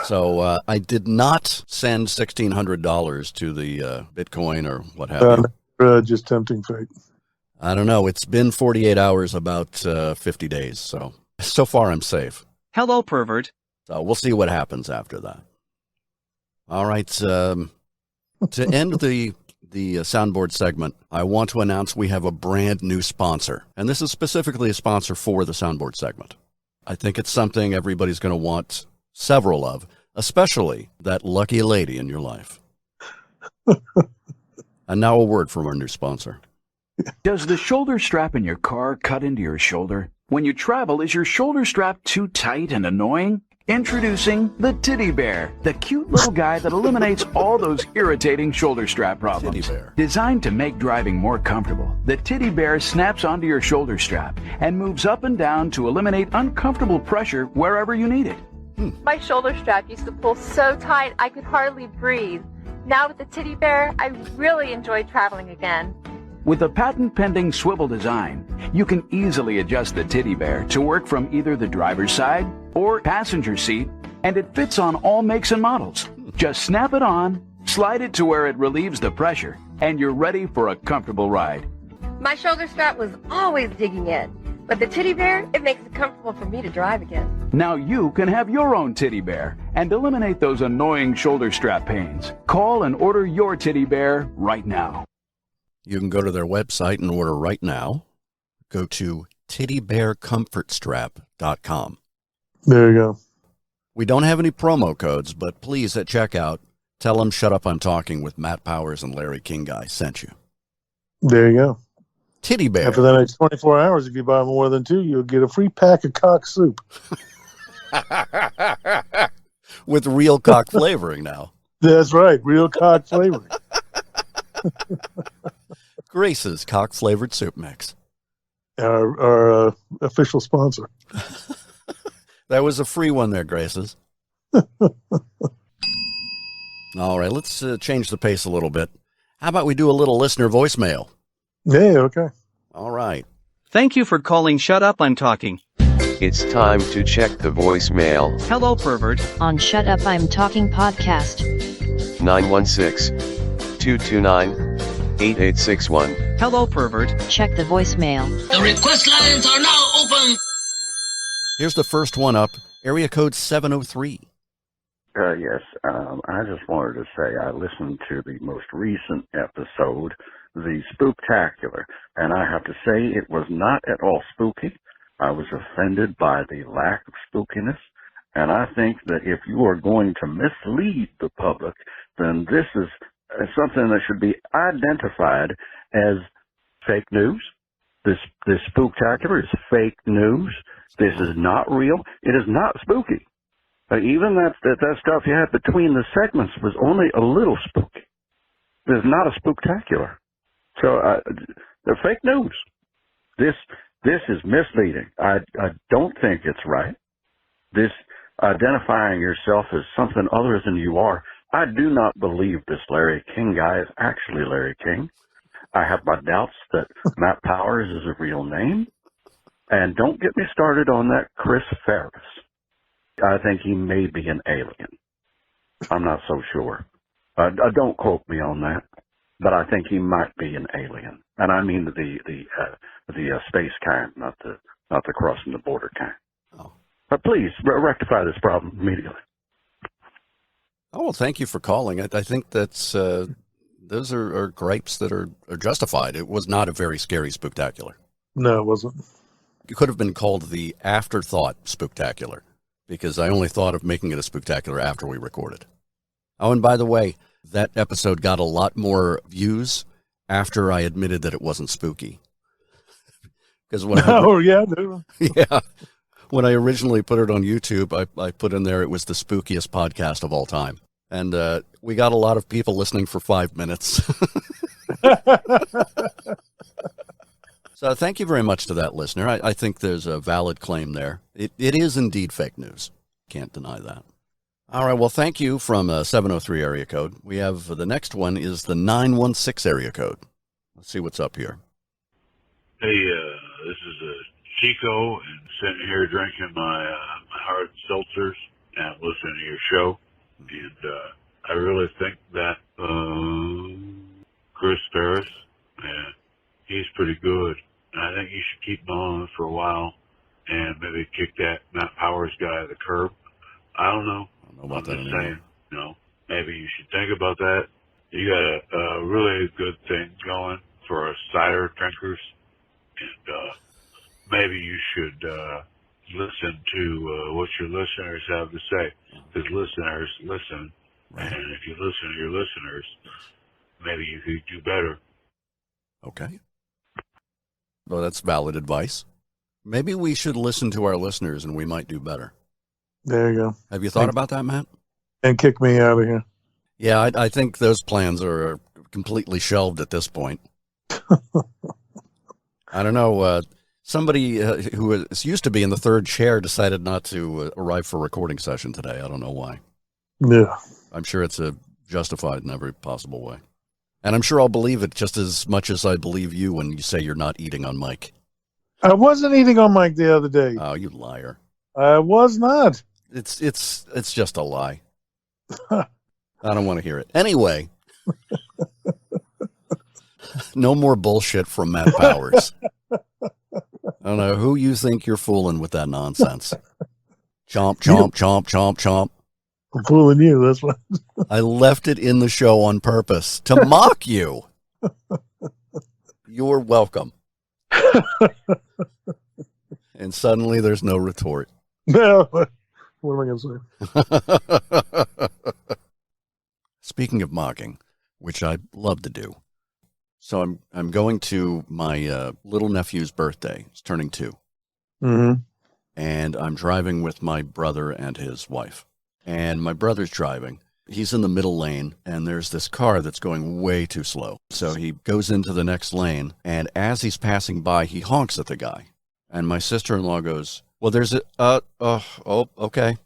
[SPEAKER 1] So I did not send $1,600 to the Bitcoin or what have you.
[SPEAKER 2] Just tempting fate.
[SPEAKER 1] I don't know. It's been 48 hours, about 50 days. So far I'm safe.
[SPEAKER 10] Hello, pervert.
[SPEAKER 1] So we'll see what happens after that. All right. To end the soundboard segment, I want to announce we have a brand new sponsor. And this is specifically a sponsor for the soundboard segment. I think it's something everybody's going to want several of, especially that lucky lady in your life. And now a word from our new sponsor.
[SPEAKER 9] Does the shoulder strap in your car cut into your shoulder? When you travel, is your shoulder strap too tight and annoying? Introducing the Titty Bear, the cute little guy that eliminates all those irritating shoulder strap problems.
[SPEAKER 1] Titty Bear.
[SPEAKER 9] Designed to make driving more comfortable, the Titty Bear snaps onto your shoulder strap and moves up and down to eliminate uncomfortable pressure wherever you need it.
[SPEAKER 11] My shoulder strap used to pull so tight I could hardly breathe. Now with the Titty Bear, I really enjoy traveling again.
[SPEAKER 9] With a patent-pending swivel design, you can easily adjust the Titty Bear to work from either the driver's side or passenger seat, and it fits on all makes and models. Just snap it on, slide it to where it relieves the pressure, and you're ready for a comfortable ride.
[SPEAKER 11] My shoulder strap was always digging in, but the Titty Bear, it makes it comfortable for me to drive again.
[SPEAKER 9] Now you can have your own Titty Bear and eliminate those annoying shoulder strap pains. Call and order your Titty Bear right now.
[SPEAKER 1] You can go to their website and order right now. Go to tittybearcomfortstrap.com.
[SPEAKER 2] There you go.
[SPEAKER 1] We don't have any promo codes, but please at checkout, tell them Shut Up I'm Talking with Matt Powers and Larry King Guy sent you.
[SPEAKER 2] There you go.
[SPEAKER 1] Titty Bear.
[SPEAKER 2] After the next 24 hours, if you buy more than 2, you'll get a free pack of cock soup.
[SPEAKER 1] With real cock flavoring now.
[SPEAKER 2] That's right. Real cock flavoring.
[SPEAKER 1] Grace's cock flavored soup mix.
[SPEAKER 2] Our official sponsor.
[SPEAKER 1] That was a free one there, Grace's. All right, let's change the pace a little bit. How about we do a little listener voicemail?
[SPEAKER 2] Yeah, okay.
[SPEAKER 1] All right.
[SPEAKER 10] Thank you for calling Shut Up I'm Talking.
[SPEAKER 12] It's time to check the voicemail.
[SPEAKER 10] Hello, pervert.
[SPEAKER 13] On Shut Up I'm Talking podcast.
[SPEAKER 12] 916-229-8861.
[SPEAKER 10] Hello, pervert.
[SPEAKER 13] Check the voicemail.
[SPEAKER 4] The request lines are now open.
[SPEAKER 1] Here's the first one up, area code 703.
[SPEAKER 3] Yes, I just wanted to say I listened to the most recent episode, the Spooktacular, and I have to say it was not at all spooky. I was offended by the lack of spookiness, and I think that if you are going to mislead the public, then this is something that should be identified as fake news. This Spooktacular is fake news. This is not real. It is not spooky. Even that stuff you had between the segments was only a little spooky. It is not a Spooktacular. So they're fake news. This is misleading. I don't think it's right. This
[SPEAKER 14] identifying yourself as something other than you are. I do not believe this Larry King guy is actually Larry King. I have my doubts that Matt Powers is a real name. And don't get me started on that Chris Ferris. I think he may be an alien. I'm not so sure. Don't quote me on that, but I think he might be an alien. And I mean the space kind, not the crossing the border kind.
[SPEAKER 1] Oh.
[SPEAKER 14] But please rectify this problem immediately.
[SPEAKER 1] Oh, well, thank you for calling. I think that's those are gripes that are justified. It was not a very scary spooktacular.
[SPEAKER 2] No, it wasn't.
[SPEAKER 1] It could have been called the afterthought spooktacular, because I only thought of making it a spooktacular after we recorded. Oh, and by the way, that episode got a lot more views after I admitted that it wasn't spooky. Because when yeah, when I originally put it on YouTube, I put in there it was the spookiest podcast of all time. And we got a lot of people listening for 5 minutes. So thank you very much to that listener. I think there's a valid claim there. It is indeed fake news. Can't deny that. All right, well, thank you from 703 area code. We have the next one is the 916 area code. Let's see what's up here.
[SPEAKER 15] Hey, this is Chico, and sitting here drinking my hard seltzers and listening to your show. And I really think that Chris Ferris, he's pretty good. And I think you should keep him on for a while and maybe kick that Matt Powers guy to the curb. I don't know. I'm just saying, maybe you should think about that. You got a really good thing going for us cider drinkers. And maybe you should listen to what your listeners have to say. Because listeners listen. Right. And if you listen to your listeners, maybe you could do better.
[SPEAKER 1] Okay. Well, that's valid advice. Maybe we should listen to our listeners and we might do better.
[SPEAKER 2] There you go.
[SPEAKER 1] Have you thought about that, Matt?
[SPEAKER 2] And kick me out of here.
[SPEAKER 1] Yeah, I think those plans are completely shelved at this point. I don't know. Somebody who used to be in the third chair decided not to arrive for a recording session today. I don't know why.
[SPEAKER 2] Yeah.
[SPEAKER 1] I'm sure it's justified in every possible way. And I'm sure I'll believe it just as much as I believe you when you say you're not eating on mic.
[SPEAKER 2] I wasn't eating on mic the other day.
[SPEAKER 1] Oh, you liar.
[SPEAKER 2] I was not.
[SPEAKER 1] It's just a lie. I don't want to hear it. Anyway. No more bullshit from Matt Powers. I don't know who you think you're fooling with that nonsense. Chomp, chomp, chomp, chomp, chomp.
[SPEAKER 2] I'm fooling you, that's what.
[SPEAKER 1] I left it in the show on purpose to mock you. You're welcome. And suddenly there's no retort.
[SPEAKER 2] No. What am I going to say?
[SPEAKER 1] Speaking of mocking, which I love to do. So I'm going to my little nephew's birthday. He's turning 2.
[SPEAKER 2] Mm-hmm.
[SPEAKER 1] And I'm driving with my brother and his wife. And my brother's driving. He's in the middle lane, and there's this car that's going way too slow. So he goes into the next lane, and as he's passing by, he honks at the guy. And my sister-in-law goes, well, there's okay.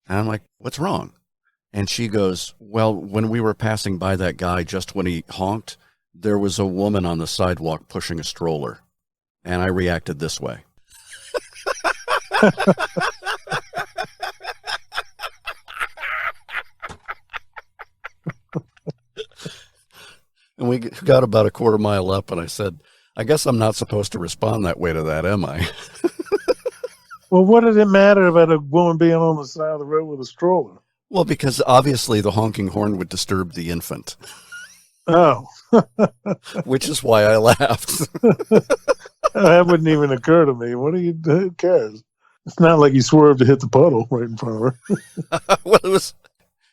[SPEAKER 1] And I'm like, what's wrong? And she goes, well, when we were passing by that guy, just when he honked, there was a woman on the sidewalk pushing a stroller. And I reacted this way. And we got about a quarter mile up, and I said, I guess I'm not supposed to respond that way to that, am I?
[SPEAKER 2] Well, what did it matter about a woman being on the side of the road with a stroller?
[SPEAKER 1] Well, because obviously the honking horn would disturb the infant.
[SPEAKER 2] Oh.
[SPEAKER 1] Which is why I laughed.
[SPEAKER 2] That wouldn't even occur to me. Who cares? It's not like he swerved to hit the puddle right in front of her.
[SPEAKER 1] Well,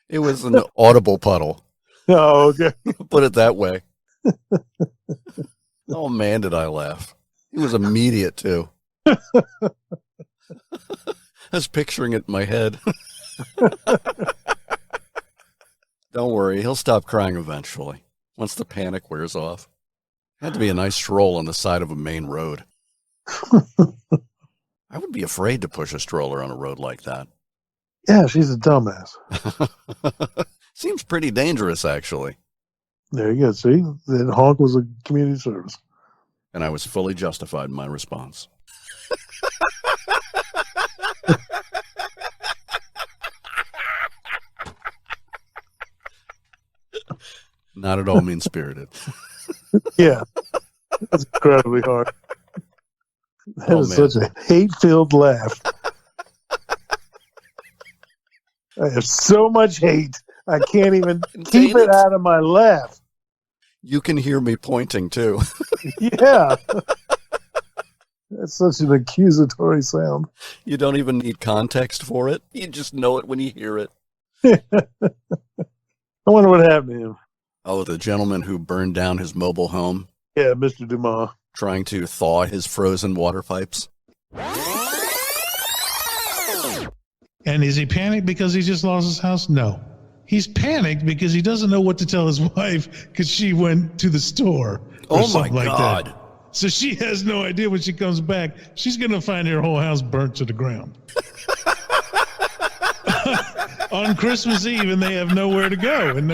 [SPEAKER 1] it was an audible puddle.
[SPEAKER 2] Oh, okay.
[SPEAKER 1] Put it that way. Oh, man, did I laugh. It was immediate, too. I was picturing it in my head. Don't worry, he'll stop crying eventually, once the panic wears off. It had to be a nice stroll on the side of a main road. I would be afraid to push a stroller on a road like that.
[SPEAKER 2] Yeah, she's a dumbass.
[SPEAKER 1] Seems pretty dangerous, actually.
[SPEAKER 2] There you go. See, that honk was a community service.
[SPEAKER 1] And I was fully justified in my response. Not at all mean-spirited.
[SPEAKER 2] Yeah, that's incredibly hard. That is such a hate-filled laugh. I have so much hate, I can't even keep it out of my laugh.
[SPEAKER 1] You can hear me pointing, too.
[SPEAKER 2] Yeah. That's such an accusatory sound.
[SPEAKER 1] You don't even need context for it. You just know it when you hear it.
[SPEAKER 2] I wonder what happened to him.
[SPEAKER 1] Oh, the gentleman who burned down his mobile home?
[SPEAKER 2] Yeah, Mr. Dumas.
[SPEAKER 1] Trying to thaw his frozen water pipes?
[SPEAKER 16] And is he panicked because he just lost his house? No. He's panicked because he doesn't know what to tell his wife because she went to the store or something like that. So she has no idea when she comes back. She's going to find her whole house burnt to the ground. On Christmas Eve, and they have nowhere to go. And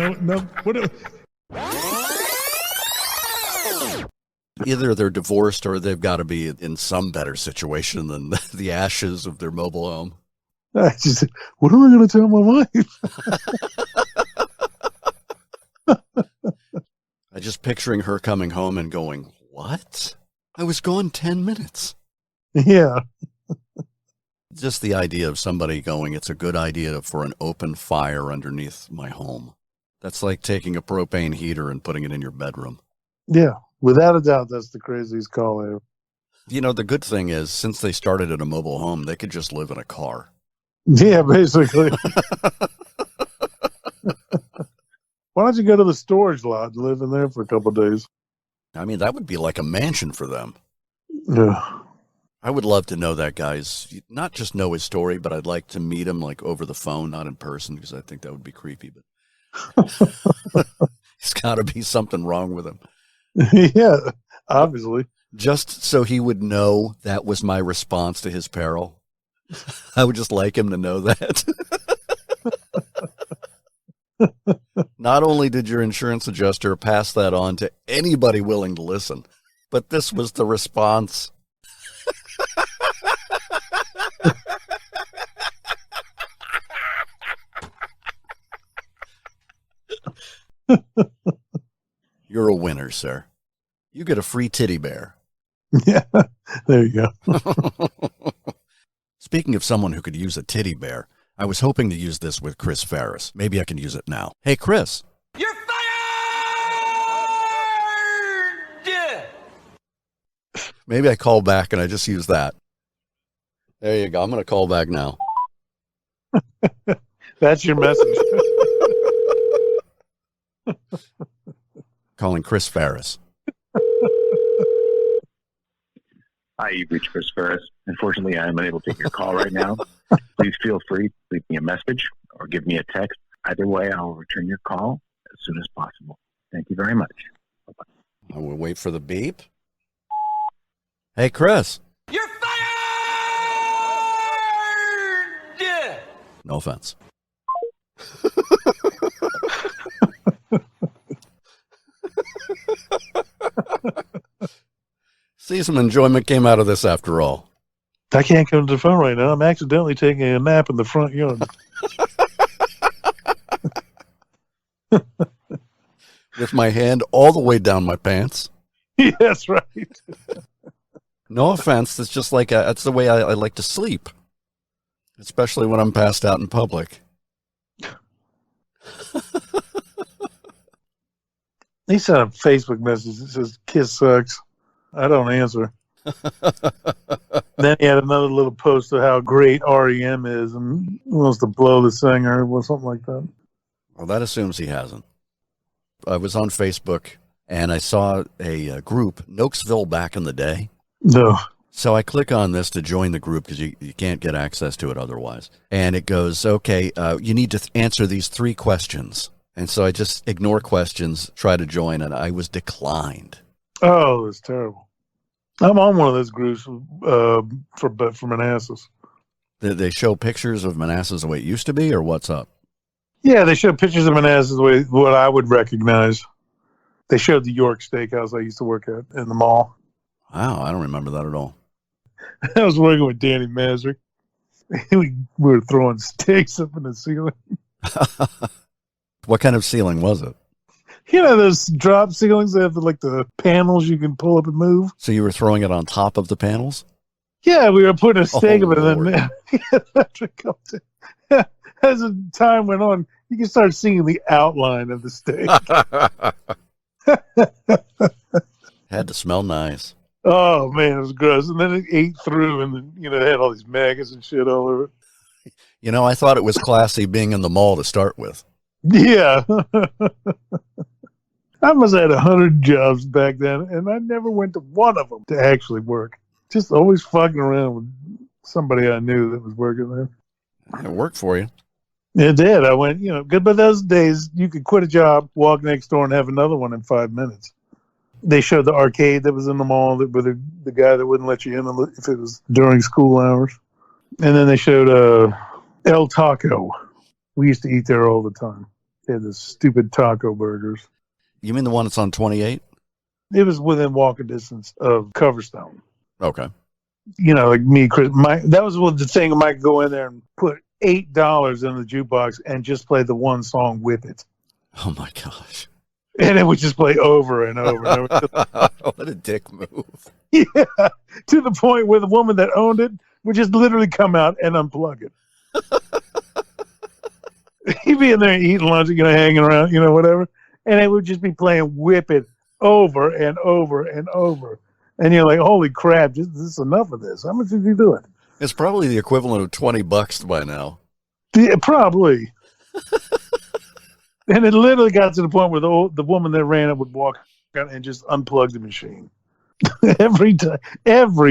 [SPEAKER 1] Either they're divorced or they've got to be in some better situation than the ashes of their mobile home.
[SPEAKER 2] What am I going to tell my wife?
[SPEAKER 1] I'm just picturing her coming home and going, "What? I was gone 10 minutes."
[SPEAKER 2] Yeah.
[SPEAKER 1] Just the idea of somebody going, "It's a good idea for an open fire underneath my home." That's like taking a propane heater and putting it in your bedroom.
[SPEAKER 2] Yeah, without a doubt, that's the craziest call ever.
[SPEAKER 1] You know, the good thing is, since they started at a mobile home, they could just live in a car.
[SPEAKER 2] Yeah, basically. Why don't you go to the storage lot and live in there for a couple of days?
[SPEAKER 1] I mean, that would be like a mansion for them.
[SPEAKER 2] Yeah.
[SPEAKER 1] I would love to know that guy's, not just know his story, but I'd like to meet him like over the phone, not in person, because I think that would be creepy. But there's got to be something wrong with him.
[SPEAKER 2] Yeah, obviously.
[SPEAKER 1] Just so he would know that was my response to his peril. I would just like him to know that. Not only did your insurance adjuster pass that on to anybody willing to listen, but this was the response. You're a winner, sir. You get a free titty bear.
[SPEAKER 2] Yeah, there you go.
[SPEAKER 1] Speaking of someone who could use a titty bear, I was hoping to use this with Chris Ferris. Maybe I can use it now. Hey, Chris.
[SPEAKER 4] You're fired!
[SPEAKER 1] Maybe I call back and I just use that. There you go. I'm going to call back now.
[SPEAKER 2] That's your message.
[SPEAKER 1] Calling Chris Ferris.
[SPEAKER 3] Hi, you've reached Chris Ferris. Unfortunately, I am unable to take your call right now. Please feel free to leave me a message or give me a text. Either way, I will return your call as soon as possible. Thank you very much. Bye-bye.
[SPEAKER 1] I will wait for the beep. Hey, Chris.
[SPEAKER 4] You're fired!
[SPEAKER 1] No offense. See, some enjoyment came out of this after all.
[SPEAKER 2] I can't come to the phone right now. I'm accidentally taking a nap in the front yard.
[SPEAKER 1] With my hand all the way down my pants.
[SPEAKER 2] Yeah, that's right.
[SPEAKER 1] No offense. It's just like, that's the way I like to sleep. Especially when I'm passed out in public.
[SPEAKER 2] He sent a Facebook message that says, "Kiss sucks." I don't answer. Then he had another little post of how great REM is and wants to blow the singer or something like that.
[SPEAKER 1] Well, that assumes he hasn't. I was on Facebook and I saw a group, Nokesville Back in the Day.
[SPEAKER 2] No.
[SPEAKER 1] So I click on this to join the group because you can't get access to it otherwise. And it goes, okay, you need to answer these 3 questions. And so I just ignore questions, try to join, and I was declined.
[SPEAKER 2] Oh, that's terrible. I'm on one of those groups for Manassas.
[SPEAKER 1] Did they show pictures of Manassas the way it used to be, or what's up?
[SPEAKER 2] Yeah, they showed pictures of Manassas the way what I would recognize. They showed the York Steakhouse I used to work at in the mall.
[SPEAKER 1] Wow, I don't remember that at all.
[SPEAKER 2] I was working with Danny Mazurek. We were throwing steaks up in the ceiling.
[SPEAKER 1] What kind of ceiling was it?
[SPEAKER 2] You know those drop ceilings that have the panels you can pull up and move?
[SPEAKER 1] So you were throwing it on top of the panels?
[SPEAKER 2] Yeah, we were putting a steak up, and
[SPEAKER 1] Lord.
[SPEAKER 2] then as the time went on, you can start seeing the outline of the steak.
[SPEAKER 1] Had to smell nice.
[SPEAKER 2] Oh man, it was gross. And then it ate through, and then it had all these maggots and shit all over it.
[SPEAKER 1] I thought it was classy being in the mall to start with.
[SPEAKER 2] Yeah. I must have had 100 jobs back then, and I never went to one of them to actually work. Just always fucking around with somebody I knew that was working there.
[SPEAKER 1] It worked for you.
[SPEAKER 2] It did. I went, good. But those days, you could quit a job, walk next door, and have another one in 5 minutes. They showed the arcade that was in the mall with the guy that wouldn't let you in if it was during school hours. And then they showed El Taco. We used to eat there all the time. They had the stupid taco burgers.
[SPEAKER 1] You mean the one that's on 28?
[SPEAKER 2] It was within walking distance of Coverstone.
[SPEAKER 1] Okay.
[SPEAKER 2] Like me, Chris, that was the thing. I might go in there and put $8 in the jukebox and just play the one song with it.
[SPEAKER 1] Oh my gosh.
[SPEAKER 2] And it would just play over and over and over.
[SPEAKER 1] What a dick move.
[SPEAKER 2] Yeah. To the point where the woman that owned it would just literally come out and unplug it. He'd be in there eating lunch, hanging around, whatever. And it would just be playing Whip It over and over and over. And you're like, holy crap, this is enough of this. How much did you do it?
[SPEAKER 1] It's probably the equivalent of $20 by now.
[SPEAKER 2] Yeah, probably. And it literally got to the point where the woman that ran it would walk out and just unplug the machine. Every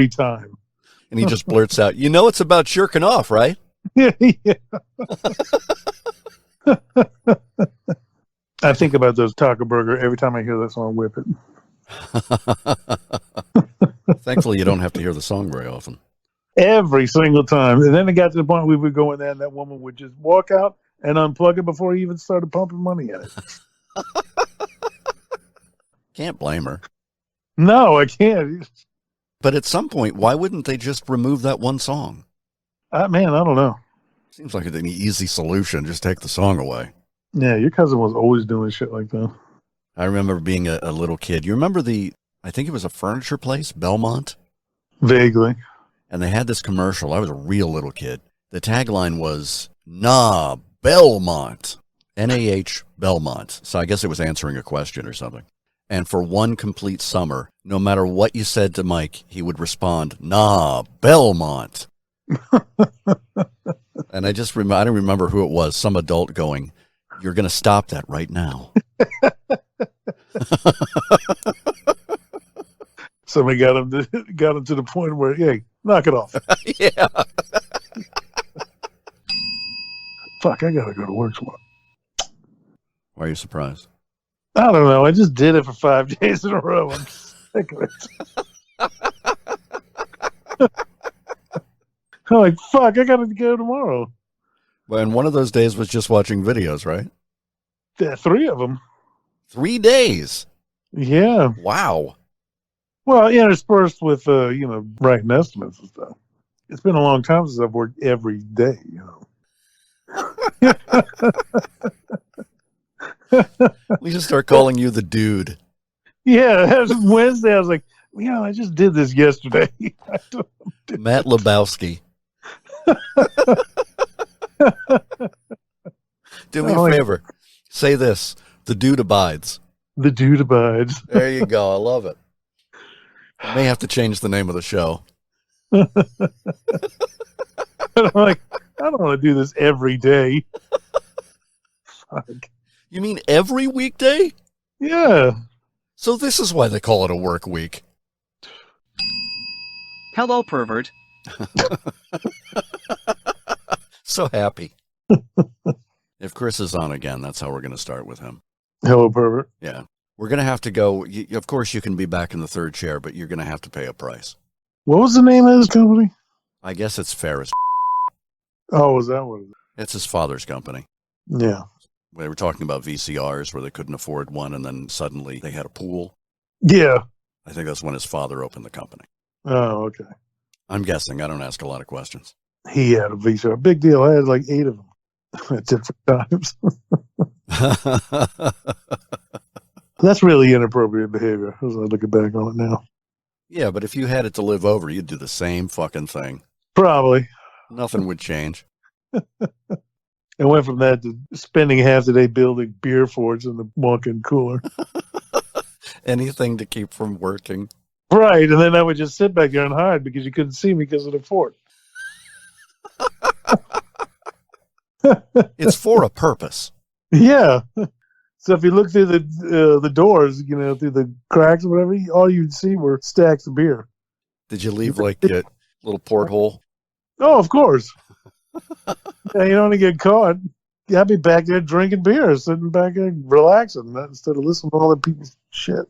[SPEAKER 2] time.
[SPEAKER 1] And he just blurts out, it's about shirking off, right?
[SPEAKER 2] Yeah. I think about those taco burger every time I hear that song, Whip It.
[SPEAKER 1] Thankfully, you don't have to hear the song very often.
[SPEAKER 2] Every single time. And then it got to the point we would go in there and that woman would just walk out and unplug it before he even started pumping money in it.
[SPEAKER 1] Can't blame her.
[SPEAKER 2] No, I can't.
[SPEAKER 1] But at some point, why wouldn't they just remove that one song?
[SPEAKER 2] Man, I don't know.
[SPEAKER 1] Seems like an easy solution. Just take the song away.
[SPEAKER 2] Yeah, your cousin was always doing shit like that.
[SPEAKER 1] I remember being a little kid. You remember I think it was a furniture place, Belmont?
[SPEAKER 2] Vaguely.
[SPEAKER 1] And they had this commercial. I was a real little kid. The tagline was, Nah, Belmont. N-A-H, Belmont. So I guess it was answering a question or something. And for one complete summer, no matter what you said to Mike, he would respond, Nah, Belmont. And I don't remember who it was, some adult going, You're going to stop that right now.
[SPEAKER 2] Somebody got him to the point where, hey, knock it off.
[SPEAKER 1] Yeah.
[SPEAKER 2] Fuck, I got to go to work tomorrow.
[SPEAKER 1] Why are you surprised?
[SPEAKER 2] I don't know. I just did it for 5 days in a row. I'm sick of it. I'm like, fuck, I got to go tomorrow.
[SPEAKER 1] Well, and one of those days was just watching videos, right?
[SPEAKER 2] Yeah, 3 of them.
[SPEAKER 1] 3 days?
[SPEAKER 2] Yeah.
[SPEAKER 1] Wow.
[SPEAKER 2] Well, interspersed with, writing estimates and stuff. It's been a long time since I've worked every day,
[SPEAKER 1] We should start calling you the dude.
[SPEAKER 2] Yeah, it was Wednesday. I was like, I just did this yesterday.
[SPEAKER 1] Matt Lebowski. Do me a favor. Say this. The dude abides.
[SPEAKER 2] The dude abides.
[SPEAKER 1] There you go. I love it. I may have to change the name of the show.
[SPEAKER 2] I'm like, I don't want to do this every day. Fuck.
[SPEAKER 1] You mean every weekday?
[SPEAKER 2] Yeah.
[SPEAKER 1] So this is why they call it a work week.
[SPEAKER 10] Hello, pervert.
[SPEAKER 1] So happy. If Chris is on again, that's how we're going to start with him.
[SPEAKER 2] Hello, pervert.
[SPEAKER 1] Yeah. We're going to have to go. Of course, you can be back in the third chair, but you're going to have to pay a price.
[SPEAKER 2] What was the name of this company?
[SPEAKER 1] I guess it's Ferris.
[SPEAKER 2] Oh, was that what it is?
[SPEAKER 1] It's his father's company.
[SPEAKER 2] Yeah.
[SPEAKER 1] They were talking about VCRs where they couldn't afford one, and then suddenly they had a pool.
[SPEAKER 2] Yeah.
[SPEAKER 1] I think that's when his father opened the company.
[SPEAKER 2] Oh, okay.
[SPEAKER 1] I'm guessing. I don't ask a lot of questions.
[SPEAKER 2] He had a VCR. Big deal. I had like 8 of them at different times. That's really inappropriate behavior as I look back on it now.
[SPEAKER 1] Yeah, but if you had it to live over, you'd do the same fucking thing.
[SPEAKER 2] Probably.
[SPEAKER 1] Nothing would change.
[SPEAKER 2] I went from that to spending half the day building beer forts in the walk-in cooler.
[SPEAKER 1] Anything to keep from working.
[SPEAKER 2] Right, and then I would just sit back there and hide because you couldn't see me because of the fort.
[SPEAKER 1] It's for a purpose.
[SPEAKER 2] Yeah. So if you look through the doors, you know, through the cracks or whatever, all you'd see were stacks of beer.
[SPEAKER 1] Did you leave like a little porthole?
[SPEAKER 2] Oh, of course. Yeah, you don't want to get caught. Yeah, I'd be back there drinking beer, sitting back there relaxing instead of listening to all the people's shit.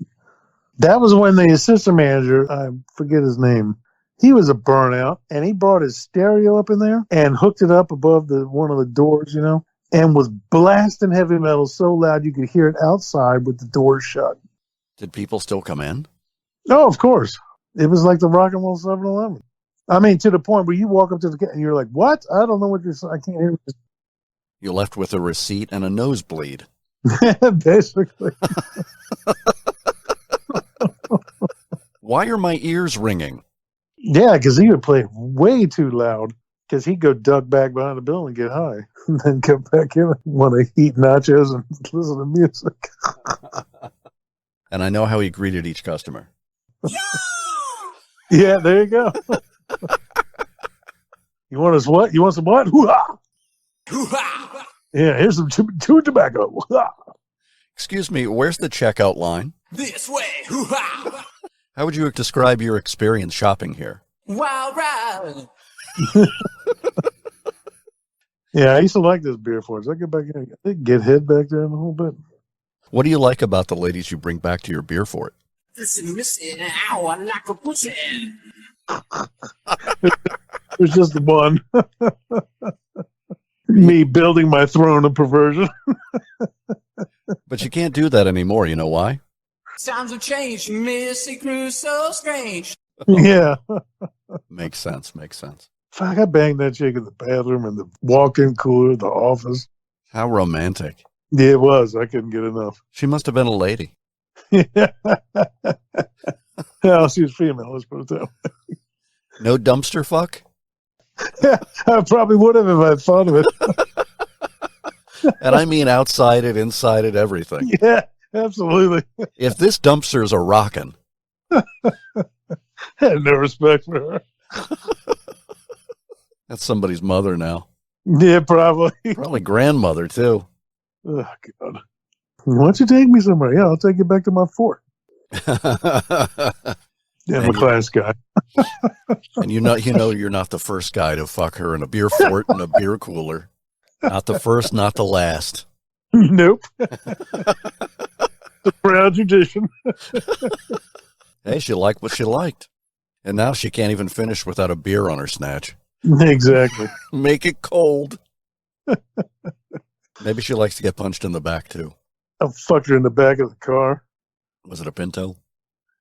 [SPEAKER 2] That was when the assistant manager, I forget his name, he was a burnout, and he brought his stereo up in there and hooked it up above one of the doors, you know, and was blasting heavy metal so loud you could hear it outside with the doors shut.
[SPEAKER 1] Did people still come in?
[SPEAKER 2] No, of course. It was like the rock and roll 7-Eleven. I mean, to the point where you walk up to the and you're like, what? I don't know what you're saying. I can't hear you.
[SPEAKER 1] You left with a receipt and a nosebleed.
[SPEAKER 2] Basically.
[SPEAKER 1] Why are my ears ringing?
[SPEAKER 2] Yeah, because he would play way too loud. Because he'd go duck back behind the building and get high. And then come back in and want to eat nachos and listen to music.
[SPEAKER 1] And I know how he greeted each customer.
[SPEAKER 2] Yeah, there you go. You want us what? You want some what? Hoo-ha!
[SPEAKER 4] Hoo-ha!
[SPEAKER 2] Yeah, here's some chewing tobacco. Hoo-ha!
[SPEAKER 1] Excuse me, where's the checkout line?
[SPEAKER 4] This way. Hoo-ha!
[SPEAKER 1] How would you describe your experience shopping here?
[SPEAKER 4] Wild ride.
[SPEAKER 2] Yeah, I used to like those beer forts. I get back in. I get head back there in a whole bit.
[SPEAKER 1] What do you like about the ladies you bring back to your beer fort?
[SPEAKER 4] Listen, missing an hour, like a pussy.
[SPEAKER 2] There's just the one. Me building my throne of perversion.
[SPEAKER 1] But you can't do that anymore. You know why?
[SPEAKER 4] Times have changed. Missy Cruise so strange.
[SPEAKER 2] Yeah.
[SPEAKER 1] Makes sense. Makes sense.
[SPEAKER 2] Fuck, I banged that chick in the bathroom, in the walk-in cooler, the office.
[SPEAKER 1] How romantic.
[SPEAKER 2] Yeah, it was. I couldn't get enough.
[SPEAKER 1] She must have been a lady.
[SPEAKER 2] Yeah. No, she was female. Let's put it that way.
[SPEAKER 1] No dumpster fuck?
[SPEAKER 2] I probably would have if I thought of it.
[SPEAKER 1] And I mean outside it, inside it, everything.
[SPEAKER 2] Yeah, absolutely.
[SPEAKER 1] If this dumpster's a rockin'.
[SPEAKER 2] I had no respect for her.
[SPEAKER 1] That's somebody's mother now.
[SPEAKER 2] Yeah, probably.
[SPEAKER 1] Probably grandmother, too.
[SPEAKER 2] Oh, God. Why don't you take me somewhere? Yeah, I'll take you back to my fort. Yeah, I'm a class guy.
[SPEAKER 1] And you know you're not the first guy to fuck her in a beer fort and a beer cooler. Not the first, not the last.
[SPEAKER 2] Nope. A proud tradition.
[SPEAKER 1] Hey, she liked what she liked. And now she can't even finish without a beer on her snatch.
[SPEAKER 2] Exactly.
[SPEAKER 1] Make it cold. Maybe she likes to get punched in the back, too.
[SPEAKER 2] I fucked her in the back of the car.
[SPEAKER 1] Was it a Pinto?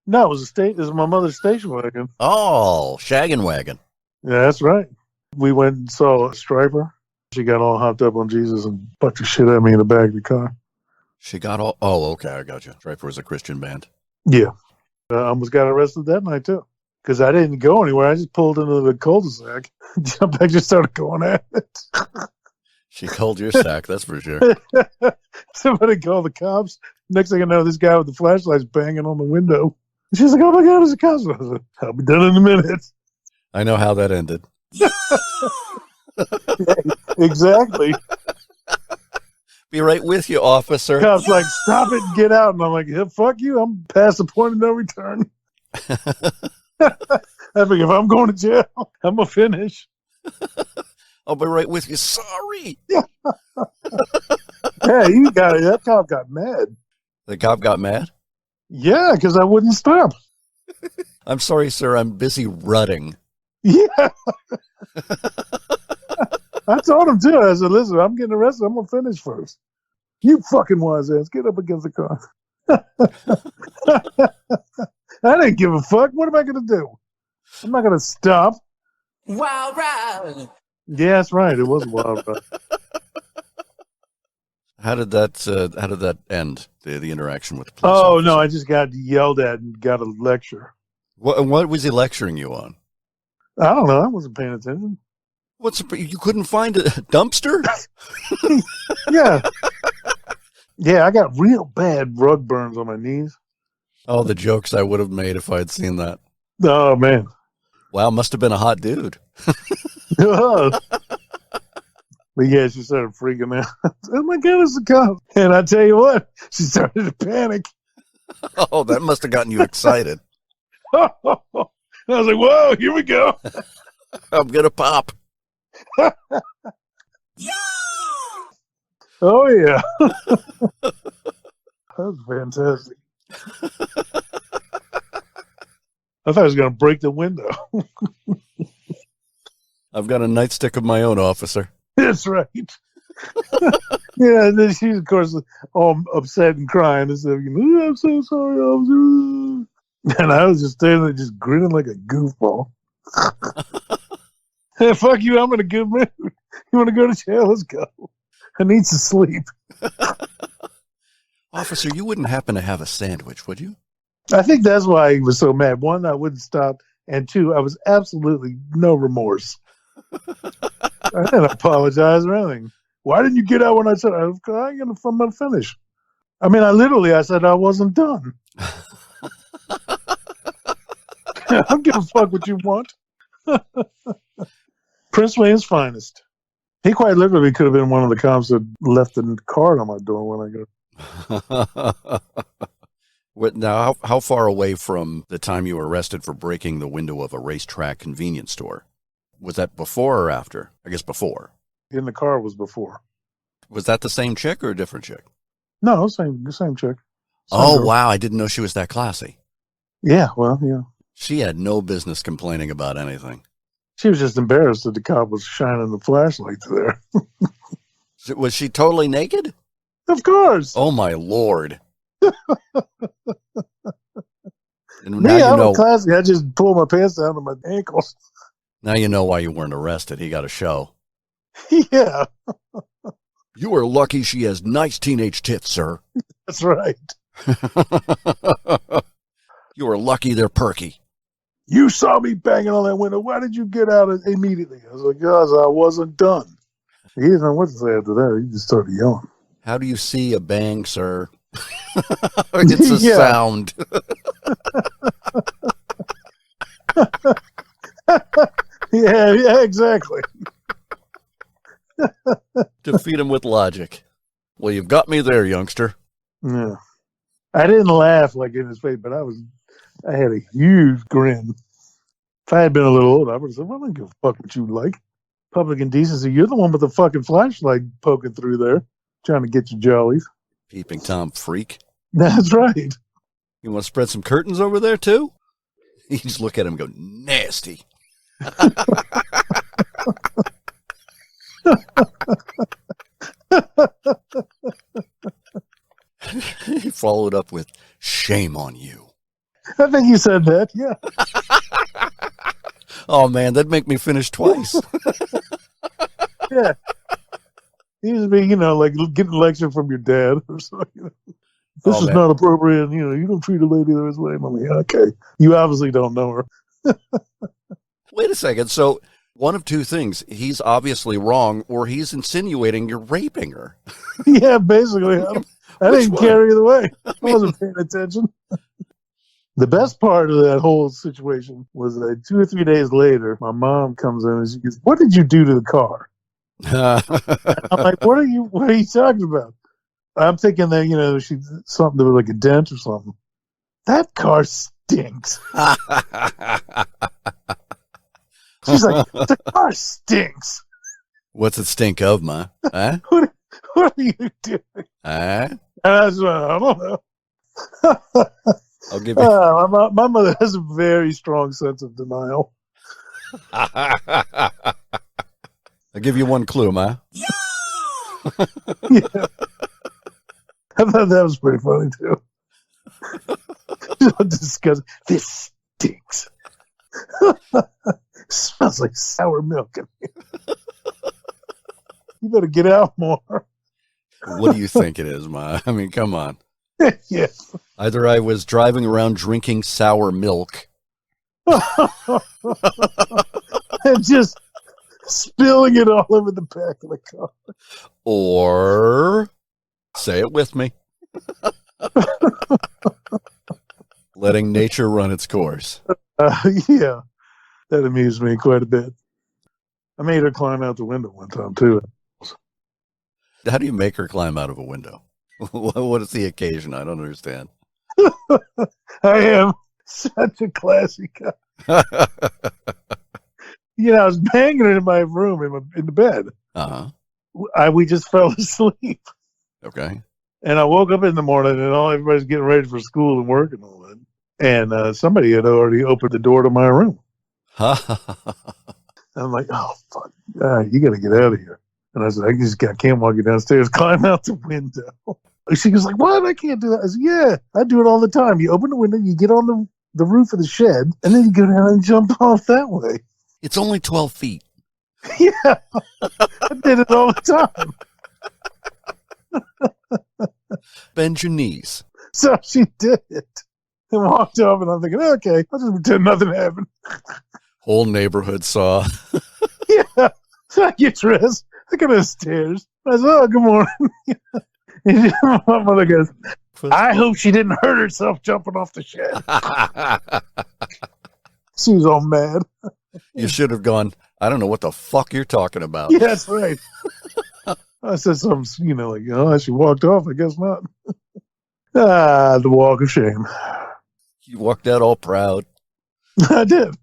[SPEAKER 2] No, it was my mother's station wagon.
[SPEAKER 1] Oh, shaggin' wagon.
[SPEAKER 2] Yeah, that's right. We went and saw a striper. She got all hopped up on Jesus and fucked the shit out of me in the back of the car.
[SPEAKER 1] She got all... Oh, okay, I got you. Striper was a Christian band.
[SPEAKER 2] Yeah. I almost got arrested that night, too. Because I didn't go anywhere. I just pulled into the cul-de-sac. Jumped back, just started going at it.
[SPEAKER 1] She called your sack, that's for sure.
[SPEAKER 2] Somebody called the cops. Next thing I know, this guy with the flashlight's banging on the window. She's like, oh my God, there's a cop. I said, I'll be done in a minute.
[SPEAKER 1] I know how that ended.
[SPEAKER 2] Yeah, exactly.
[SPEAKER 1] Be right with you, officer.
[SPEAKER 2] Cop's like, stop it and get out. And I'm like, yeah, fuck you. I'm past the point of no return. I think if I'm going to jail, I'm going to finish.
[SPEAKER 1] I'll be right with you. Sorry.
[SPEAKER 2] Yeah, you got it. That cop got mad.
[SPEAKER 1] The cop got mad?
[SPEAKER 2] Yeah, because I wouldn't stop.
[SPEAKER 1] I'm sorry, sir. I'm busy rutting.
[SPEAKER 2] Yeah. I told him too. I said, listen, I'm getting arrested. I'm going to finish first. You fucking wise ass. Get up against the car. I didn't give a fuck. What am I going to do? I'm not going to stop.
[SPEAKER 4] Wild ride.
[SPEAKER 2] Yeah, that's right. It was a wild ride.
[SPEAKER 1] How did that end? The interaction with the police
[SPEAKER 2] Oh,
[SPEAKER 1] officer?
[SPEAKER 2] no, I just got yelled at and got a lecture.
[SPEAKER 1] What was he lecturing you on?
[SPEAKER 2] I don't know. I wasn't paying attention.
[SPEAKER 1] You couldn't find a dumpster?
[SPEAKER 2] Yeah. Yeah, I got real bad rug burns on my knees.
[SPEAKER 1] Oh, the jokes I would have made if I had seen that.
[SPEAKER 2] Oh, man.
[SPEAKER 1] Wow, must have been a hot dude.
[SPEAKER 2] But yeah, she started freaking out. Oh my God, it's a cop. And I tell you what, she started to panic.
[SPEAKER 1] Oh, that must have gotten you excited.
[SPEAKER 2] I was like, whoa, here we go.
[SPEAKER 1] I'm going to pop.
[SPEAKER 2] Oh, yeah. That was fantastic. I thought I was going to break the window.
[SPEAKER 1] I've got a nightstick of my own, officer.
[SPEAKER 2] That's right. Yeah, and then she's, of course, all upset and crying and stuff. Oh, I'm so sorry, officer. And I was just standing there just grinning like a goofball. Hey, fuck you, I'm in a good mood. You want to go to jail? Let's go. I need to sleep.
[SPEAKER 1] Officer, you wouldn't happen to have a sandwich, would you?
[SPEAKER 2] I think that's why he was so mad. One, I wouldn't stop. And two, I was absolutely no remorse. I didn't apologize or anything. Why didn't you get out when I said, I'm going to finish? I mean, I said I wasn't done. I don't give a fuck what you want. Prince William's finest. He quite literally could have been one of the cops that left the card on my door when I got.
[SPEAKER 1] Now, how far away from the time you were arrested for breaking the window of a racetrack convenience store? Was that before or after? I guess before.
[SPEAKER 2] In the car was before.
[SPEAKER 1] Was that the same chick or a different chick?
[SPEAKER 2] No, same chick.
[SPEAKER 1] Oh, wow. I didn't know she was that classy.
[SPEAKER 2] Yeah, well, yeah.
[SPEAKER 1] She had no business complaining about anything.
[SPEAKER 2] She was just embarrassed that the cop was shining the flashlight to there.
[SPEAKER 1] Was she totally naked?
[SPEAKER 2] Of course.
[SPEAKER 1] Oh, my Lord. And
[SPEAKER 2] Me, I'm classy. I just pulled my pants down to my ankles.
[SPEAKER 1] Now you know why you weren't arrested. He got a show.
[SPEAKER 2] Yeah.
[SPEAKER 1] You are lucky she has nice teenage tits, sir.
[SPEAKER 2] That's right.
[SPEAKER 1] You are lucky they're perky.
[SPEAKER 2] You saw me banging on that window. Why did you get out immediately? I was like, because I wasn't done. He didn't know what to say after that. He just started yelling.
[SPEAKER 1] How do you see a bang, sir? It's a sound.
[SPEAKER 2] Yeah, exactly.
[SPEAKER 1] Defeat him with logic. Well, you've got me there, youngster.
[SPEAKER 2] Yeah. I didn't laugh like in his face, but I had a huge grin. If I had been a little older, I would have said, well, I don't give a fuck what you like. Public indecency. You're the one with the fucking flashlight poking through there, trying to get your jollies.
[SPEAKER 1] Peeping Tom freak.
[SPEAKER 2] That's right.
[SPEAKER 1] You want to spread some curtains over there, too? You just look at him and go, nasty. He followed up with, shame on you.
[SPEAKER 2] I think you said that, yeah.
[SPEAKER 1] Oh, man, that'd make me finish twice.
[SPEAKER 2] Yeah. He used to be, like getting a lecture from your dad or something. This is not appropriate. You don't treat a lady this way. I'm like, okay. You obviously don't know her.
[SPEAKER 1] Wait a second. So one of two things. He's obviously wrong, or he's insinuating you're raping her.
[SPEAKER 2] Yeah, basically. I didn't care either way. I wasn't paying attention. The best part of that whole situation was that 2 or 3 days later, my mom comes in and she goes, what did you do to the car? I'm like, what are you talking about? I'm thinking that, something that was like a dent or something. That car stinks. She's like, the car stinks.
[SPEAKER 1] What's it stink of, Ma? Huh?
[SPEAKER 2] What are you doing?
[SPEAKER 1] And
[SPEAKER 2] I was like, I don't know.
[SPEAKER 1] I'll give you.
[SPEAKER 2] My mother has a very strong sense of denial.
[SPEAKER 1] I'll give you one clue, Ma.
[SPEAKER 2] Yeah. I thought that was pretty funny, too. Disgusting. This stinks. Smells like sour milk in here. You better get out more.
[SPEAKER 1] What do you think it is, Ma? I mean, come on.
[SPEAKER 2] Yeah.
[SPEAKER 1] Either I was driving around drinking sour milk.
[SPEAKER 2] And just spilling it all over the back of the car.
[SPEAKER 1] Or, say it with me, letting nature run its course.
[SPEAKER 2] Yeah, that amused me quite a bit. I made her climb out the window one time, too.
[SPEAKER 1] How do you make her climb out of a window? What is the occasion? I don't understand.
[SPEAKER 2] I am such a classy guy. I was banging her in my room, in the bed.
[SPEAKER 1] Uh-huh.
[SPEAKER 2] We just fell asleep.
[SPEAKER 1] Okay.
[SPEAKER 2] And I woke up in the morning, and everybody's getting ready for school and work and all that. And somebody had already opened the door to my room. I'm like, oh, fuck. You got to get out of here. And I said, I can't walk you downstairs. Climb out the window. She was like, what? I can't do that. I said, yeah, I do it all the time. You open the window, you get on the roof of the shed, and then you go down and jump off that way.
[SPEAKER 1] It's only 12 feet.
[SPEAKER 2] Yeah. I did it all the time.
[SPEAKER 1] Bend your knees.
[SPEAKER 2] So she did it. And walked off, and I'm thinking, okay, I'll just pretend nothing happened.
[SPEAKER 1] Whole neighborhood saw.
[SPEAKER 2] Yeah. So I get dressed. I go downstairs. I said, oh, good morning. And my mother goes, I hope she didn't hurt herself jumping off the shed. She was all mad.
[SPEAKER 1] You should have gone, I don't know what the fuck you're talking about.
[SPEAKER 2] Yeah, that's right. I said something, she walked off. I guess not. The walk of shame.
[SPEAKER 1] You walked out all proud.
[SPEAKER 2] I did.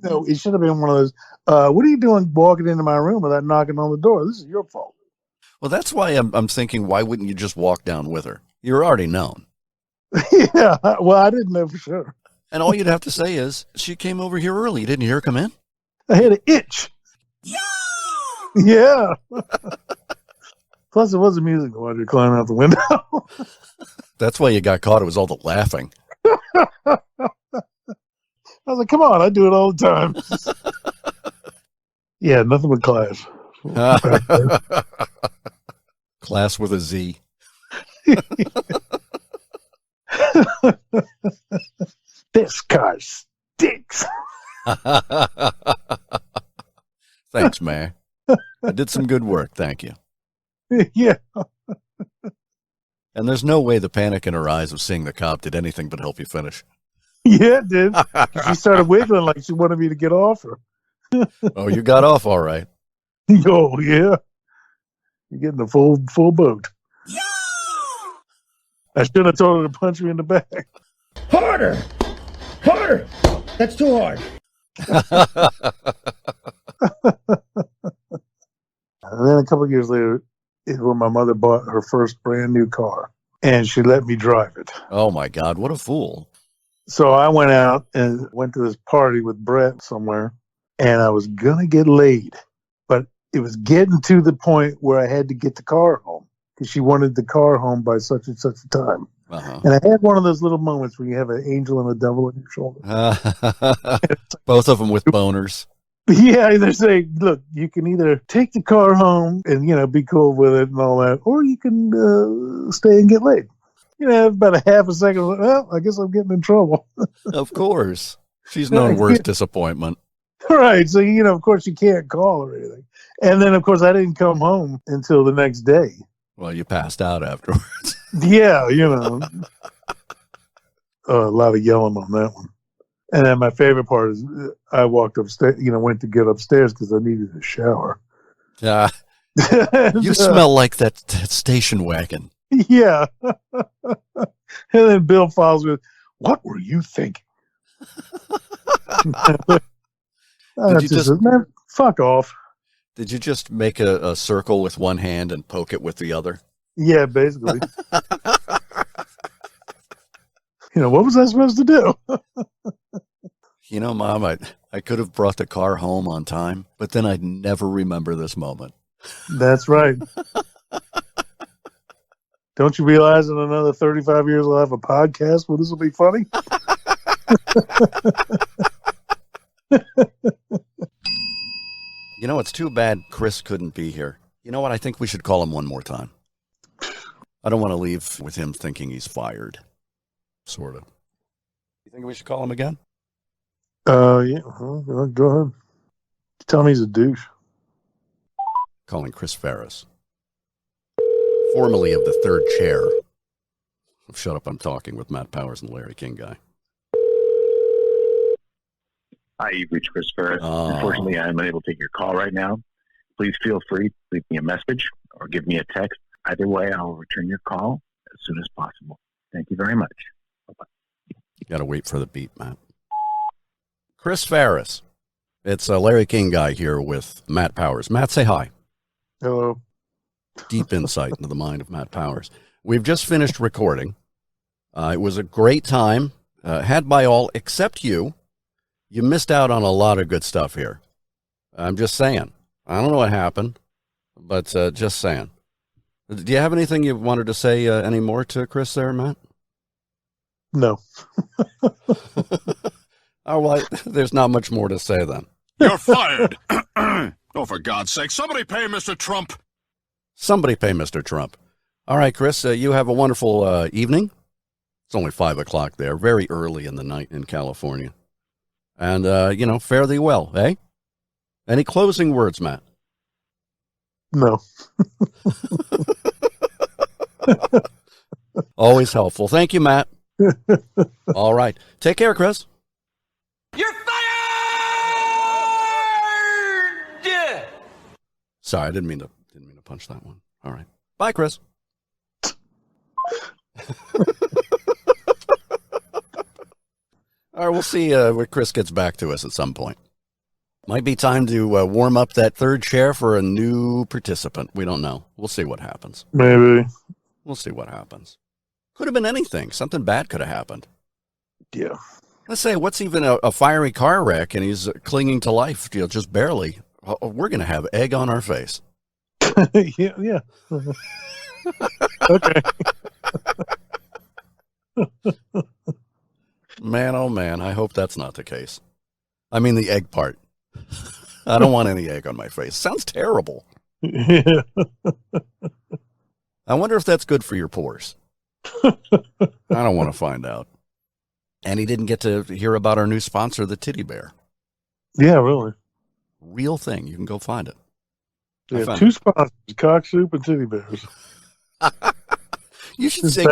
[SPEAKER 2] No, it should have been one of those, what are you doing walking into my room without knocking on the door? This is your fault.
[SPEAKER 1] Well, that's why I'm thinking, why wouldn't you just walk down with her? You're already known.
[SPEAKER 2] Yeah, well, I didn't know for sure.
[SPEAKER 1] And all you'd have to say is, she came over here early. You didn't hear her come in?
[SPEAKER 2] I had an itch. Yeah. Plus, it was amusing to watch her climb out the window.
[SPEAKER 1] That's why you got caught. It was all the laughing.
[SPEAKER 2] I was like, come on, I do it all the time. Yeah, nothing but class.
[SPEAKER 1] Class with a Z.
[SPEAKER 2] This car stinks.
[SPEAKER 1] Thanks, Mayor. I did some good work. Thank you.
[SPEAKER 2] Yeah.
[SPEAKER 1] And there's no way the panic in her eyes of seeing the cop did anything but help you finish.
[SPEAKER 2] Yeah, it did. She started wiggling like she wanted me to get off her.
[SPEAKER 1] Oh, you got off all right.
[SPEAKER 2] Oh, yeah. You're getting the full boat. I should have told her to punch me in the back.
[SPEAKER 8] Harder! Harder! That's too hard.
[SPEAKER 2] And then a couple of years later is when my mother bought her first brand new car, and she let me drive it.
[SPEAKER 1] Oh, my God. What a fool.
[SPEAKER 2] So I went out and went to this party with Brett somewhere, and I was going to get laid. But it was getting to the point where I had to get the car home because she wanted the car home by such and such a time.
[SPEAKER 1] Uh-huh.
[SPEAKER 2] And I had one of those little moments where you have an angel and a devil on your shoulder.
[SPEAKER 1] Both of them with boners.
[SPEAKER 2] Yeah, they say, look, you can either take the car home and, be cool with it and all that, or you can stay and get laid. About a half a second, well, I guess I'm getting in trouble.
[SPEAKER 1] Of course. She's known worse disappointment.
[SPEAKER 2] Right. So, of course, you can't call or anything. And then, of course, I didn't come home until the next day.
[SPEAKER 1] Well, you passed out afterwards.
[SPEAKER 2] Yeah, a lot of yelling on that one. And then my favorite part is I walked upstairs, went to get upstairs because I needed a shower.
[SPEAKER 1] Yeah. You smell like that station wagon.
[SPEAKER 2] Yeah. And then Bill follows with, what were you thinking?
[SPEAKER 1] Did you just,
[SPEAKER 2] man, fuck off.
[SPEAKER 1] Did you just make a circle with one hand and poke it with the other?
[SPEAKER 2] Yeah, basically. What was I supposed to do?
[SPEAKER 1] Mom, I could have brought the car home on time, but then I'd never remember this moment.
[SPEAKER 2] That's right. Don't you realize in another 35 years we'll have a podcast where this will be funny?
[SPEAKER 1] You know, it's too bad Chris couldn't be here. You know what? I think we should call him one more time. I don't want to leave with him thinking he's fired. Sort of. You think we should call him again?
[SPEAKER 2] Yeah. Well, go ahead. Tell me he's a douche.
[SPEAKER 1] Calling Chris Ferris. Formerly of the third chair. Shut Up, I'm Talking with Matt Powers and Larry King Guy.
[SPEAKER 3] Hi, you've reached Chris Ferris. Unfortunately, I am unable to take your call right now. Please feel free to leave me a message or give me a text. Either way, I'll return your call as soon as possible. Thank you very much. Bye-bye.
[SPEAKER 1] You got to wait for the beep, Matt. Chris Ferris. It's Larry King Guy here with Matt Powers. Matt, say hi.
[SPEAKER 2] Hello.
[SPEAKER 1] Deep insight into the mind of Matt Powers. We've just finished recording. It was a great time, had by all except you. You missed out on a lot of good stuff here. I'm just saying. I don't know what happened, but just saying. Do you have anything you wanted to say anymore to Chris there, Matt?
[SPEAKER 2] No.
[SPEAKER 1] Oh, well, there's not much more to say then.
[SPEAKER 17] You're fired. Oh, for God's sake, somebody pay Mr. Trump.
[SPEAKER 1] Somebody pay Mr. Trump. All right, Chris, you have a wonderful evening. It's only 5 o'clock there, very early in the night in California. And, fare thee well, eh? Any closing words, Matt?
[SPEAKER 2] No.
[SPEAKER 1] Always helpful. Thank you, Matt. All right. Take care, Chris.
[SPEAKER 4] You're fired!
[SPEAKER 1] Sorry, I didn't mean to punch that one. All right. Bye, Chris. All right, we'll see when Chris gets back to us at some point. Might be time to warm up that third chair for a new participant. We don't know. We'll see what happens.
[SPEAKER 2] Maybe.
[SPEAKER 1] We'll see what happens. Could have been anything. Something bad could have happened.
[SPEAKER 2] Yeah.
[SPEAKER 1] Let's say, what's even a fiery car wreck and he's clinging to life, just barely. We're going to have egg on our face.
[SPEAKER 2] Yeah. Okay.
[SPEAKER 1] Man, oh man, I hope that's not the case. I mean the egg part. I don't want any egg on my face. Sounds terrible.
[SPEAKER 2] Yeah.
[SPEAKER 1] I wonder if that's good for your pores. I don't want to find out. And he didn't get to hear about our new sponsor, the Titty Bear.
[SPEAKER 2] Yeah, really.
[SPEAKER 1] Real thing. You can go find it.
[SPEAKER 2] Yeah, 2 sponsors, cock soup and titty bears.
[SPEAKER 1] You should say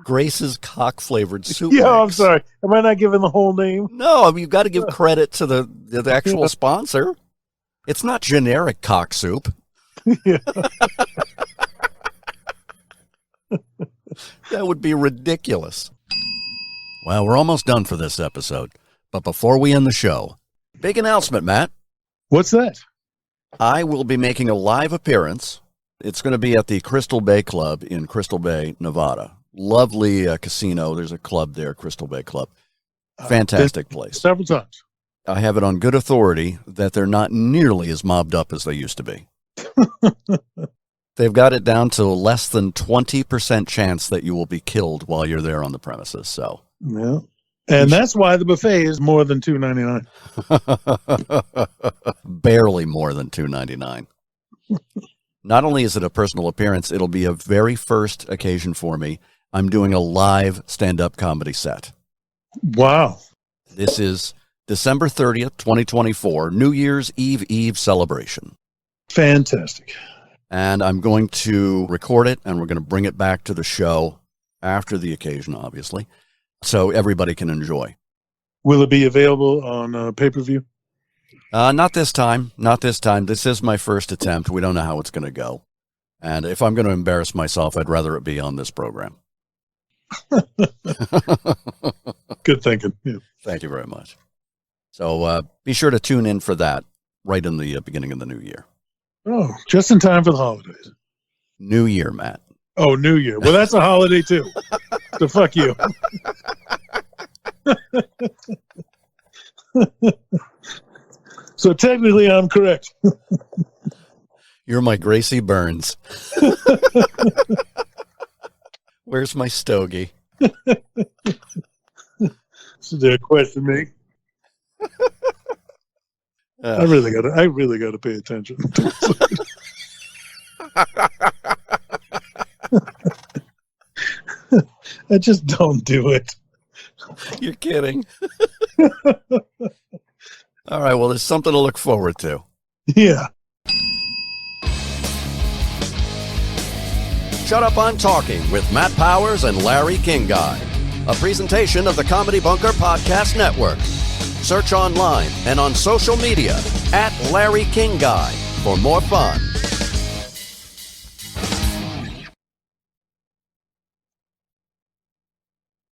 [SPEAKER 1] Grace's cock-flavored soup.
[SPEAKER 2] Yeah,
[SPEAKER 1] mix.
[SPEAKER 2] I'm sorry. Am I not giving the whole name?
[SPEAKER 1] No, I mean, you've got to give credit to the actual sponsor. It's not generic cock soup.
[SPEAKER 2] Yeah.
[SPEAKER 1] That would be ridiculous. Well, we're almost done for this episode. But before we end the show, big announcement, Matt.
[SPEAKER 2] What's that?
[SPEAKER 1] I will be making a live appearance. It's going to be at the Crystal Bay Club in Crystal Bay, Nevada. Lovely casino. There's a club there, Crystal Bay Club. Fantastic place.
[SPEAKER 2] Several times.
[SPEAKER 1] I have it on good authority that they're not nearly as mobbed up as they used to be. They've got it down to less than 20% chance that you will be killed while you're there on the premises. So,
[SPEAKER 2] yeah. And that's why the buffet is more than $2.99.
[SPEAKER 1] Barely more than $2.99. Not only is it a personal appearance, it'll be a very first occasion for me. I'm doing a live stand-up comedy set.
[SPEAKER 2] Wow.
[SPEAKER 1] This is December 30th, 2024, New Year's Eve celebration.
[SPEAKER 2] Fantastic.
[SPEAKER 1] And I'm going to record it, and we're going to bring it back to the show after the occasion, obviously, so everybody can enjoy.
[SPEAKER 2] Will it be available on pay-per-view?
[SPEAKER 1] Not this time. Not this time. This is my first attempt. We don't know how it's going to go. And if I'm going to embarrass myself, I'd rather it be on this program.
[SPEAKER 2] Good thinking. Yeah.
[SPEAKER 1] Thank you very much. So be sure to tune in for that right in the beginning of the new year.
[SPEAKER 2] Oh, just in time for the holidays.
[SPEAKER 1] New Year, Matt.
[SPEAKER 2] Oh, New Year. Well, that's a holiday, too. So fuck you. So technically, I'm correct.
[SPEAKER 1] You're my Gracie Burns. Where's my stogie?
[SPEAKER 2] So they question me. I really got to pay attention. I just don't do it.
[SPEAKER 1] You're kidding. All right, well, there's something to look forward to.
[SPEAKER 2] Yeah.
[SPEAKER 1] Shut Up, I'm Talking with Matt Powers and Larry King Guy, a presentation of the Comedy Bunker Podcast Network. Search online and on social media at Larry King Guy for more fun.